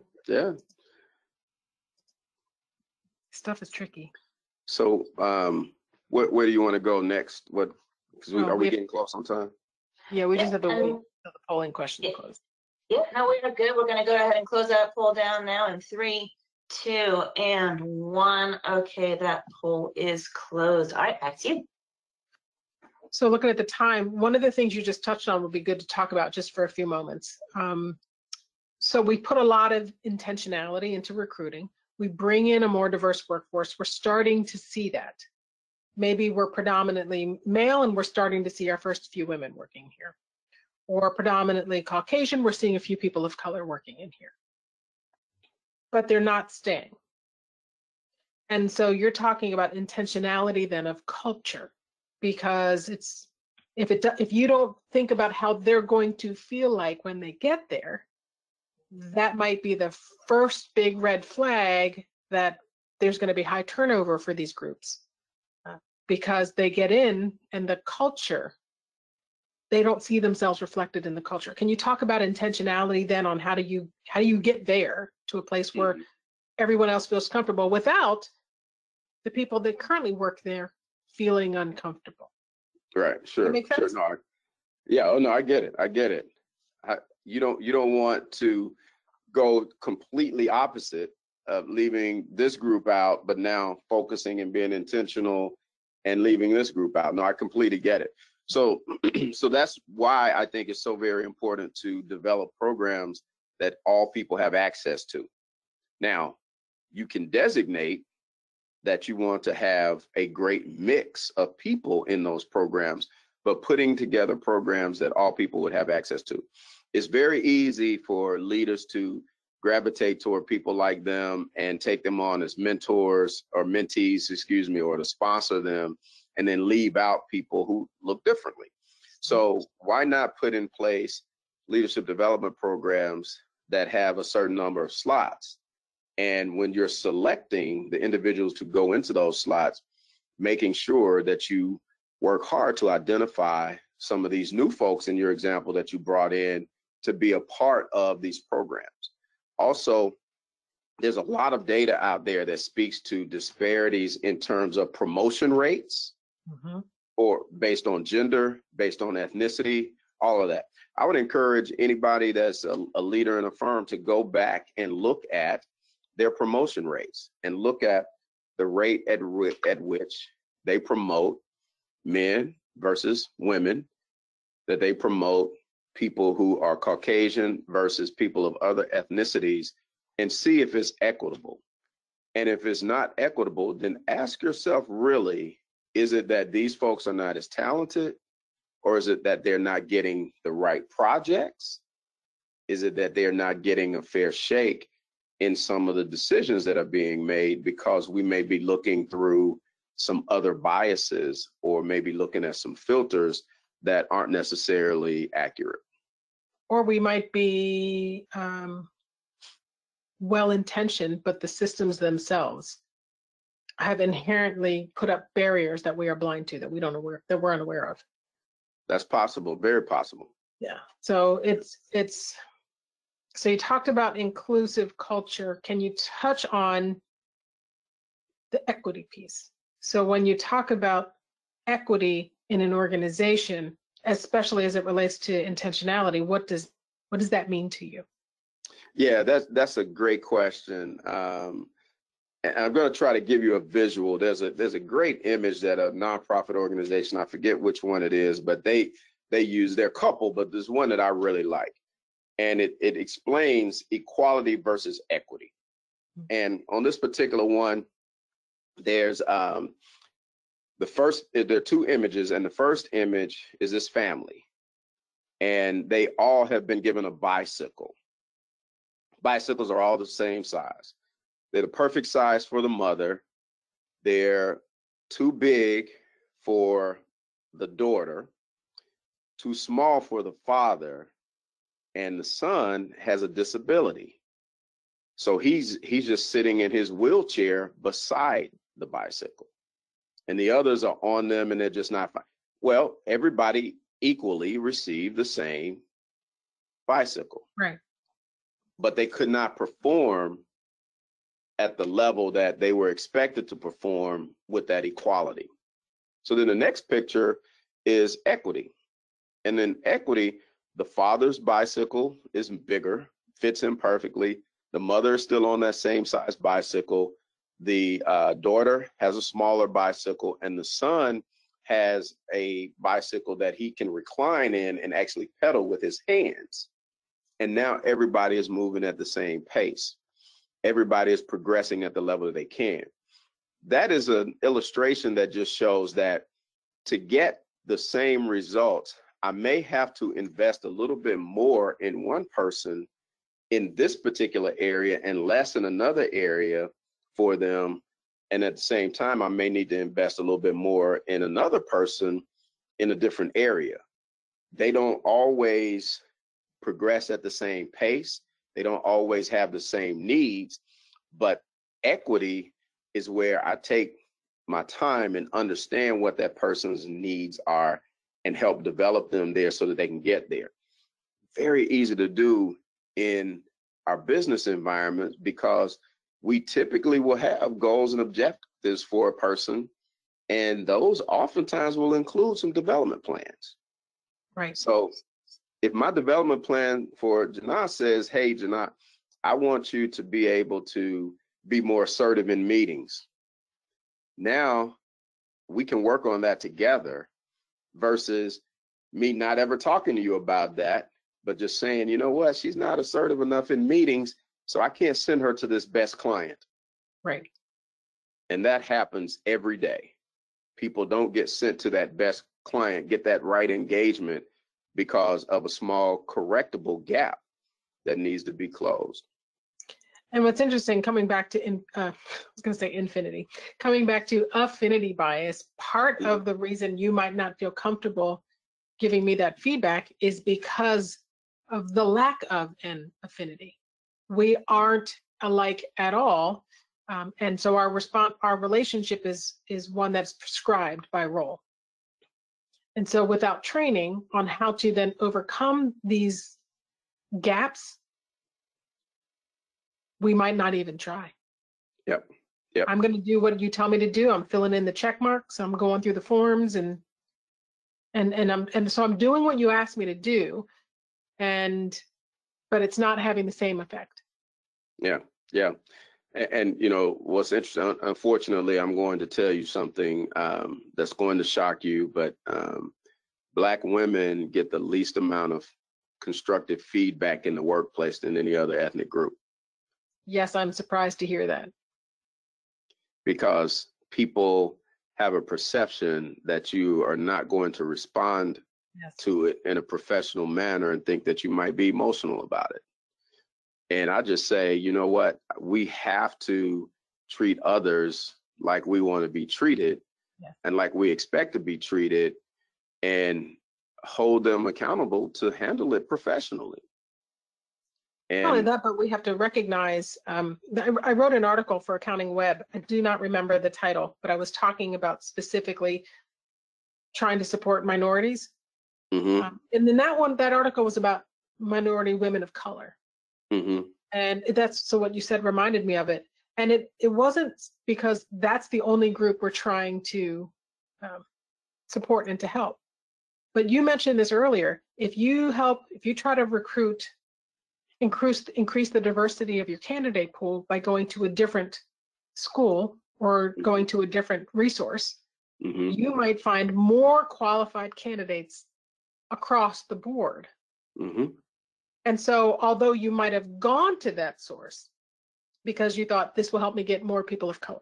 Stuff is tricky. So, where do you want to go next? Are we getting close on time? Yeah, we just have to wait until the polling question is closed. Yeah, no, we are good. We're going to go ahead and close that poll down now in 3, 2, and 1. Okay, that poll is closed. All right, back to you. So looking at the time, one of the things you just touched on would be good to talk about just for a few moments. So we put a lot of intentionality into recruiting. We bring in a more diverse workforce. We're starting to see that. Maybe we're predominantly male and we're starting to see our first few women working here. Or predominantly Caucasian, we're seeing a few people of color working in here. But they're not staying. And so you're talking about intentionality then of culture, because if you don't think about how they're going to feel like when they get there, that might be the first big red flag that there's going to be high turnover for these groups because they get in and the culture, they don't see themselves reflected in the culture. Can you talk about intentionality then on how do you get there to a place where everyone else feels comfortable without the people that currently work there feeling uncomfortable? Right. Sure. That make sense? Sure. No. Yeah. Oh no, I get it. You don't want to go completely opposite of leaving this group out, but now focusing and being intentional and leaving this group out. No, I completely get it. So that's why I think it's so very important to develop programs that all people have access to. Now, you can designate that you want to have a great mix of people in those programs, but putting together programs that all people would have access to. It's very easy for leaders to gravitate toward people like them and take them on as mentors or mentees, or to sponsor them, and then leave out people who look differently. So why not put in place leadership development programs that have a certain number of slots? And when you're selecting the individuals to go into those slots, making sure that you work hard to identify some of these new folks in your example that you brought in to be a part of these programs. Also, there's a lot of data out there that speaks to disparities in terms of promotion rates or based on gender, based on ethnicity, all of that. I would encourage anybody that's a leader in a firm to go back and look at their promotion rates and look at the rate at which they promote men versus women, that they promote people who are Caucasian versus people of other ethnicities, and see if it's equitable. And if it's not equitable, then ask yourself, really, is it that these folks are not as talented? Or is it that they're not getting the right projects? Is it that they're not getting a fair shake in some of the decisions that are being made because we may be looking through some other biases or maybe looking at some filters that aren't necessarily accurate? Or we might be well-intentioned, but the systems themselves have inherently put up barriers that we are blind to, that we're unaware of. That's possible, very possible. Yeah. So so you talked about inclusive culture. Can you touch on the equity piece? So when you talk about equity in an organization, especially as it relates to intentionality, what does that mean to you? Yeah, that's a great question. And I'm going to try to give you a visual. There's a great image that a nonprofit organization, I forget which one it is, but they use their couple, but there's one that I really like. And it explains equality versus equity. And on this particular one, there's there are two images, and the first image is this family. And they all have been given a bicycle. Bicycles are all the same size. They're the perfect size for the mother. They're too big for the daughter, too small for the father, and the son has a disability. So he's just sitting in his wheelchair beside the bicycle. And the others are on them and they're just not fine. Well, everybody equally received the same bicycle. Right. But they could not perform at the level that they were expected to perform with that equality. So then the next picture is equity. And then equity, the father's bicycle is bigger, fits him perfectly. The mother is still on that same size bicycle. The daughter has a smaller bicycle, and the son has a bicycle that he can recline in and actually pedal with his hands. And now everybody is moving at the same pace. Everybody is progressing at the level that they can. That is an illustration that just shows that to get the same results, I may have to invest a little bit more in one person in this particular area and less in another area for them. And at the same time, I may need to invest a little bit more in another person in a different area. They don't always progress at the same pace. They don't always have the same needs, but equity is where I take my time and understand what that person's needs are and help develop them there so that they can get there. Very easy to do in our business environments because we typically will have goals and objectives for a person, and those oftentimes will include some development plans. Right. So if my development plan for Jina says, hey, Jina, I want you to be able to be more assertive in meetings. Now we can work on that together versus me not ever talking to you about that, but just saying, you know what, she's not assertive enough in meetings, so I can't send her to this best client. Right. And that happens every day. People don't get sent to that best client, get that right engagement because of a small correctable gap that needs to be closed. And what's interesting, coming back to, I was going to say infinity, coming back to affinity bias, part of the reason you might not feel comfortable giving me that feedback is because of the lack of an affinity. We aren't alike at all. And so our relationship is one that's prescribed by role. And so without training on how to then overcome these gaps, we might not even try. Yep. I'm going to do what you tell me to do. I'm filling in the check marks. I'm going through the forms and so I'm doing what you asked me to do, but it's not having the same effect. Yeah. And you know what's interesting, unfortunately, I'm going to tell you something that's going to shock you, but Black women get the least amount of constructive feedback in the workplace than any other ethnic group. Yes, I'm surprised to hear that. Because people have a perception that you are not going to respond to it in a professional manner and think that you might be emotional about it. And I just say, you know what? We have to treat others like we want to be treated and like we expect to be treated, and hold them accountable to handle it professionally. And not only that, but we have to recognize, I wrote an article for Accounting Web. I do not remember the title, but I was talking about specifically trying to support minorities. Mm-hmm. And then that article was about minority women of color. Mm-hmm. And so what you said reminded me of it. And it wasn't because that's the only group we're trying to support and to help. But you mentioned this earlier. If you try to recruit, increase the diversity of your candidate pool by going to a different school or going to a different resource, Mm-hmm. you might find more qualified candidates across the board. Mm-hmm. And so although you might have gone to that source because you thought this will help me get more people of color,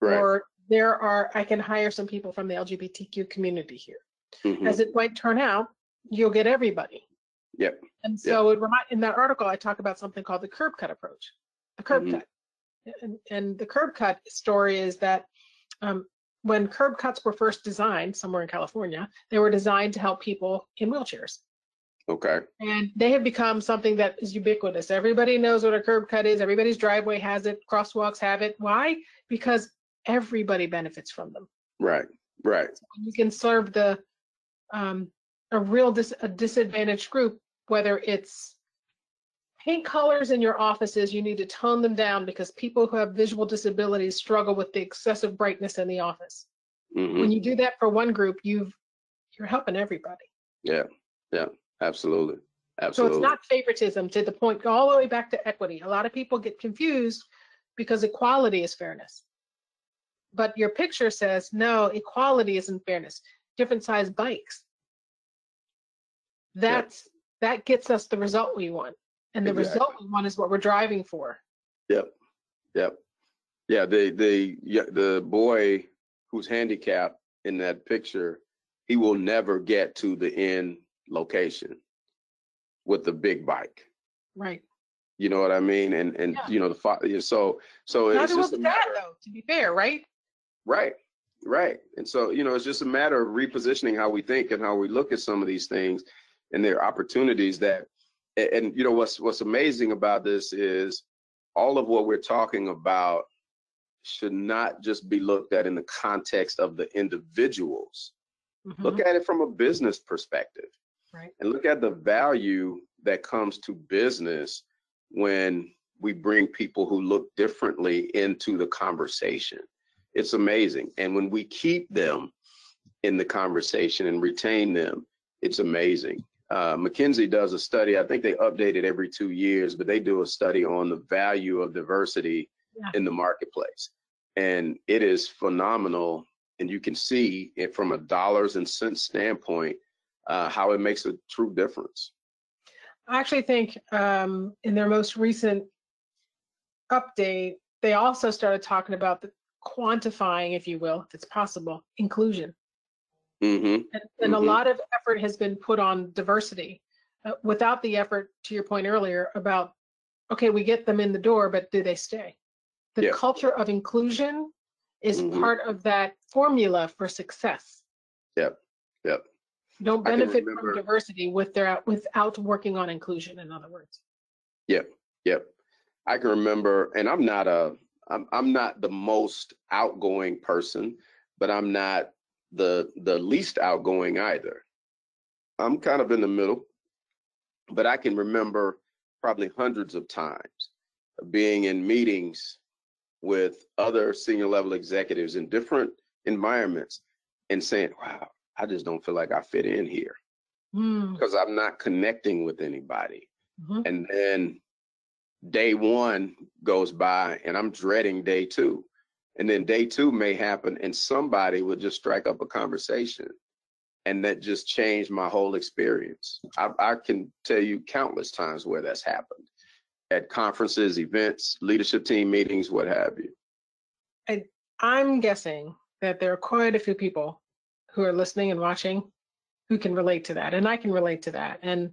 or I can hire some people from the LGBTQ community here. Mm-hmm. As it might turn out, you'll get everybody. Yep. And so in that article, I talk about something called the curb cut approach, the curb cut. And the curb cut story is that when curb cuts were first designed somewhere in California, they were designed to help people in wheelchairs. Okay. And they have become something that is ubiquitous. Everybody knows what a curb cut is. Everybody's driveway has it. Crosswalks have it. Why? Because everybody benefits from them. Right. Right. So you can serve a disadvantaged group, whether it's paint colors in your offices, you need to tone them down because people who have visual disabilities struggle with the excessive brightness in the office. Mm-hmm. When you do that for one group, you're helping everybody. Yeah. Yeah. Absolutely. So it's not favoritism, to the point, all the way back to equity. A lot of people get confused because equality is fairness. But your picture says, no, equality isn't fairness. Different size bikes. That gets us the result we want. And the result we want is what we're driving for. Yep. Yep. Yeah. The boy who's handicapped in that picture, he will never get to the end location with the big bike. Right. You know what I mean? And you know, so it's just a matter, though, to be fair, right? Right. Right. And so, you know, it's just a matter of repositioning how we think and how we look at some of these things, and there are opportunities that, and you know, what's amazing about this is all of what we're talking about should not just be looked at in the context of the individuals. Mm-hmm. Look at it from a business perspective. Right. And look at the value that comes to business when we bring people who look differently into the conversation. It's amazing. And when we keep them in the conversation and retain them, it's amazing. McKinsey does a study. I think they update it every 2 years, but they do a study on the value of diversity in the marketplace. And it is phenomenal. And you can see it from a dollars and cents standpoint, how it makes a true difference. I actually think in their most recent update, they also started talking about the quantifying, if you will, if it's possible, inclusion. Mm-hmm. And a lot of effort has been put on diversity without the effort, to your point earlier, about, okay, we get them in the door, but do they stay? The culture of inclusion is part of that formula for success. Yep. Yep. You don't benefit from diversity without working on inclusion, in other words. Yep. Yep. I can remember, and I'm not the most outgoing person, but I'm not the least outgoing either. I'm kind of in the middle, but I can remember probably hundreds of times being in meetings with other senior level executives in different environments and saying, wow, I just don't feel like I fit in here because I'm not connecting with anybody. And then day one goes by and I'm dreading day two. And then day two may happen and somebody will just strike up a conversation. And that just changed my whole experience. I can tell you countless times where that's happened at conferences, events, leadership team meetings, what have you. I'm guessing that there are quite a few people who are listening and watching who can relate to that. And I can relate to that. And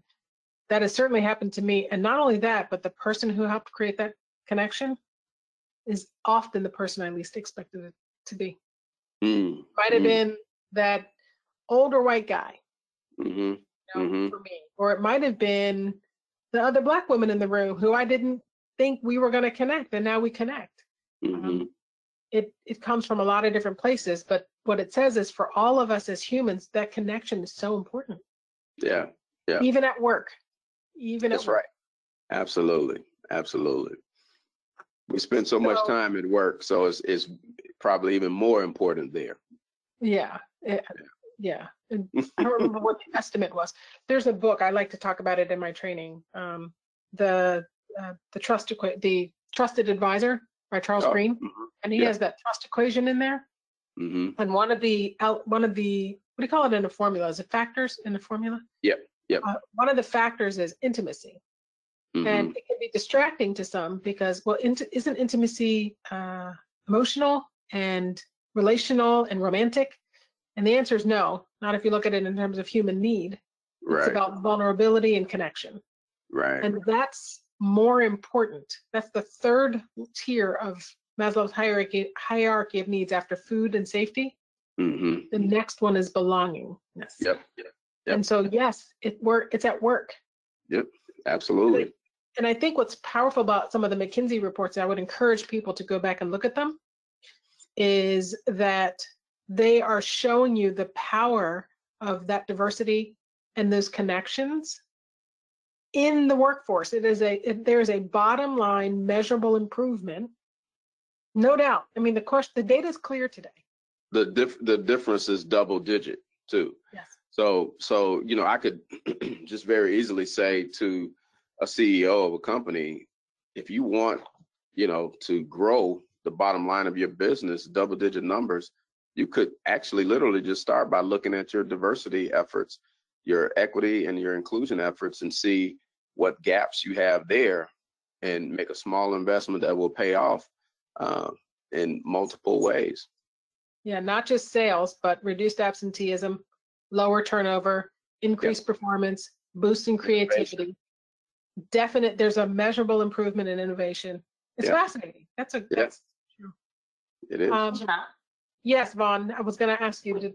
that has certainly happened to me. And not only that, but the person who helped create that connection is often the person I least expected it to be. Might have been that older white guy, you know, for me, or it might have been the other Black woman in the room who I didn't think we were going to connect, and now we connect. It comes from a lot of different places, but what it says is for all of us as humans, that connection is so important. Yeah. Even at work. That's right. Absolutely. We spend so much time at work, so it's probably even more important there. Yeah. And I don't remember what the estimate was. There's a book, I like to talk about it in my training, the Trusted Advisor by Charles Green, and he has that trust equation in there. And one of the what do you call it in a formula? Is it factors in the formula? Yep. One of the factors is intimacy. And it can be distracting to some because, well, isn't intimacy emotional and relational and romantic? And the answer is no, not if you look at it in terms of human need. It's about vulnerability and connection. And that's more important. That's the third tier of Maslow's hierarchy of needs after food and safety. The next one is belonging. Yep. And so, yes, it's at work. Yep, absolutely. And I think what's powerful about some of the McKinsey reports, I would encourage people to go back and look at them, is that they are showing you the power of that diversity and those connections in the workforce. There is a bottom line measurable improvement, no doubt. I mean, the data is clear today. The difference is double digit too. Yes. So you know, I could just very easily say to a CEO of a company, if you want, you know, to grow the bottom line of your business, double digit numbers, you could actually literally just start by looking at your diversity efforts, your equity and your inclusion efforts, and see what gaps you have there and make a small investment that will pay off in multiple ways. Yeah, not just sales, but reduced absenteeism, lower turnover, increased performance, boosting creativity. There's a measurable improvement in innovation. It's fascinating. That's true. It is. Yes, Vaughn, I was going to ask you to.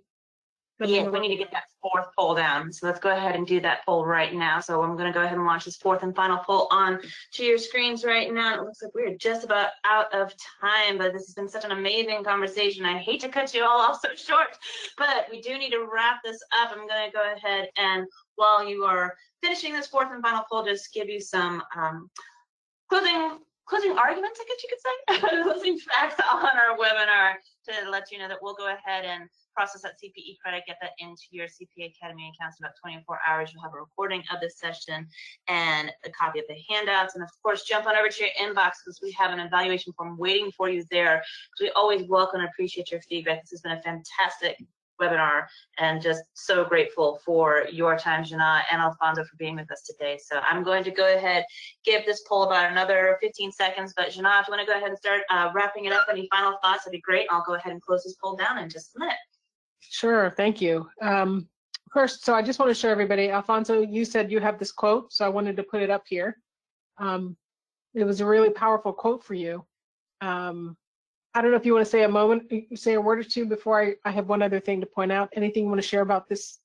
Yeah, we need to get that fourth poll down. So let's go ahead and do that poll right now. So I'm going to go ahead and launch this fourth and final poll on to your screens right now. It looks like we're just about out of time, but this has been such an amazing conversation. I hate to cut you all off so short, but we do need to wrap this up. I'm going to go ahead and while you are finishing this fourth and final poll, just give you some closing arguments, I guess you could say, closing facts on our webinar to let you know that we'll go ahead and process that CPE credit, get that into your CPA Academy account in about 24 hours. You'll have a recording of this session and a copy of the handouts. And of course, jump on over to your inbox because we have an evaluation form waiting for you there. We always welcome and appreciate your feedback. This has been a fantastic webinar and just so grateful for your time, Jina and Alfonzo, for being with us today. So I'm going to go ahead, give this poll about another 15 seconds, but Jina, if you want to go ahead and start wrapping it up, any final thoughts, that'd be great. I'll go ahead and close this poll down in just a minute. Sure, thank you. First, so I just want to show everybody, Alfonso, you said you have this quote, so I wanted to put it up here. It was a really powerful quote for you. I don't know if you want to say a word or two before I have one other thing to point out. Anything you want to share about this?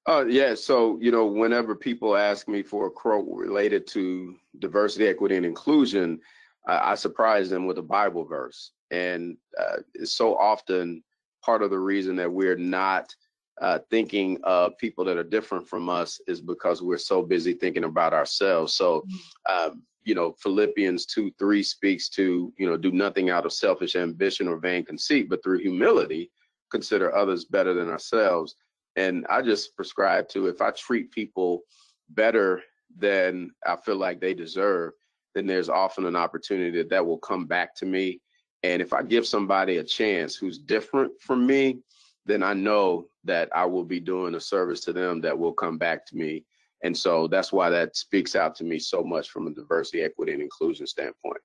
Yeah, so, you know, whenever people ask me for a quote related to diversity, equity, and inclusion, I surprise them with a Bible verse. And it's so often part of the reason that we're not thinking of people that are different from us is because we're so busy thinking about ourselves. So, you know, Philippians 2:3 speaks to, you know, do nothing out of selfish ambition or vain conceit, but through humility, consider others better than ourselves. And I just prescribe to, if I treat people better than I feel like they deserve, then there's often an opportunity that will come back to me. And if I give somebody a chance who's different from me, then I know that I will be doing a service to them that will come back to me. And so that's why that speaks out to me so much from a diversity, equity, and inclusion standpoint.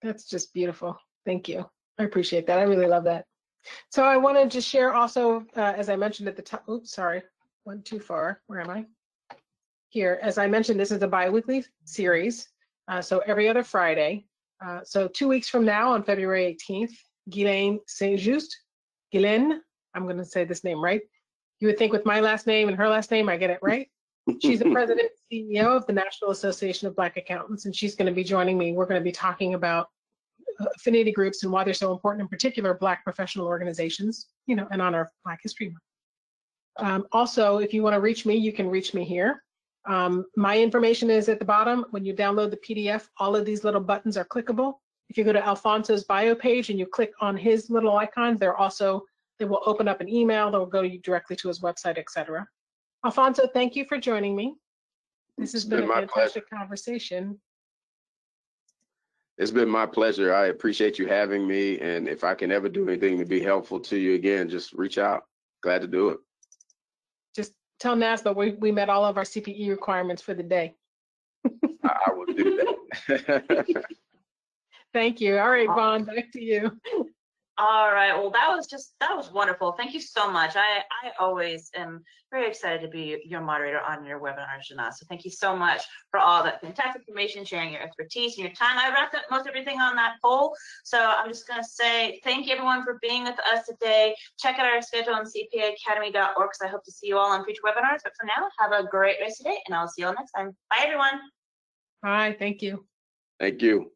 That's just beautiful. Thank you. I appreciate that. I really love that. So I wanted to share also, as I mentioned at the top, oops, sorry, went too far. Where am I? Here, as I mentioned, this is a biweekly series. So every other Friday. So 2 weeks from now on February 18th, Guylaine Saint-Just, Guylaine, I'm going to say this name right. You would think with my last name and her last name, I get it right. She's the president and CEO of the National Association of Black Accountants, and she's going to be joining me. We're going to be talking about affinity groups and why they're so important, in particular, Black professional organizations, you know, in honor of Black History Month. Also, if you want to reach me, you can reach me here. My information is at the bottom. When you download the PDF, all of these little buttons are clickable. If you go to Alfonso's bio page and you click on his little icons, they will open up an email that will go you directly to his website, etc. Alfonso, thank you for joining me. This has been a fantastic conversation. It's been my pleasure. I appreciate you having me. And if I can ever do anything to be helpful to you again, just reach out. Glad to do it. Just tell NASBA we met all of our CPE requirements for the day. I will do that. Thank you. All right, Vaughn, back to you. All right. Well, that was wonderful. Thank you so much. I always am very excited to be your moderator on your webinar, Jina. So thank you so much for all that fantastic information, sharing your expertise and your time. I wrapped up most everything on that poll. So I'm just going to say thank you, everyone, for being with us today. Check out our schedule on cpaacademy.org because I hope to see you all on future webinars. But for now, have a great rest of the day, and I'll see you all next time. Bye, everyone. Bye. Thank you. Thank you.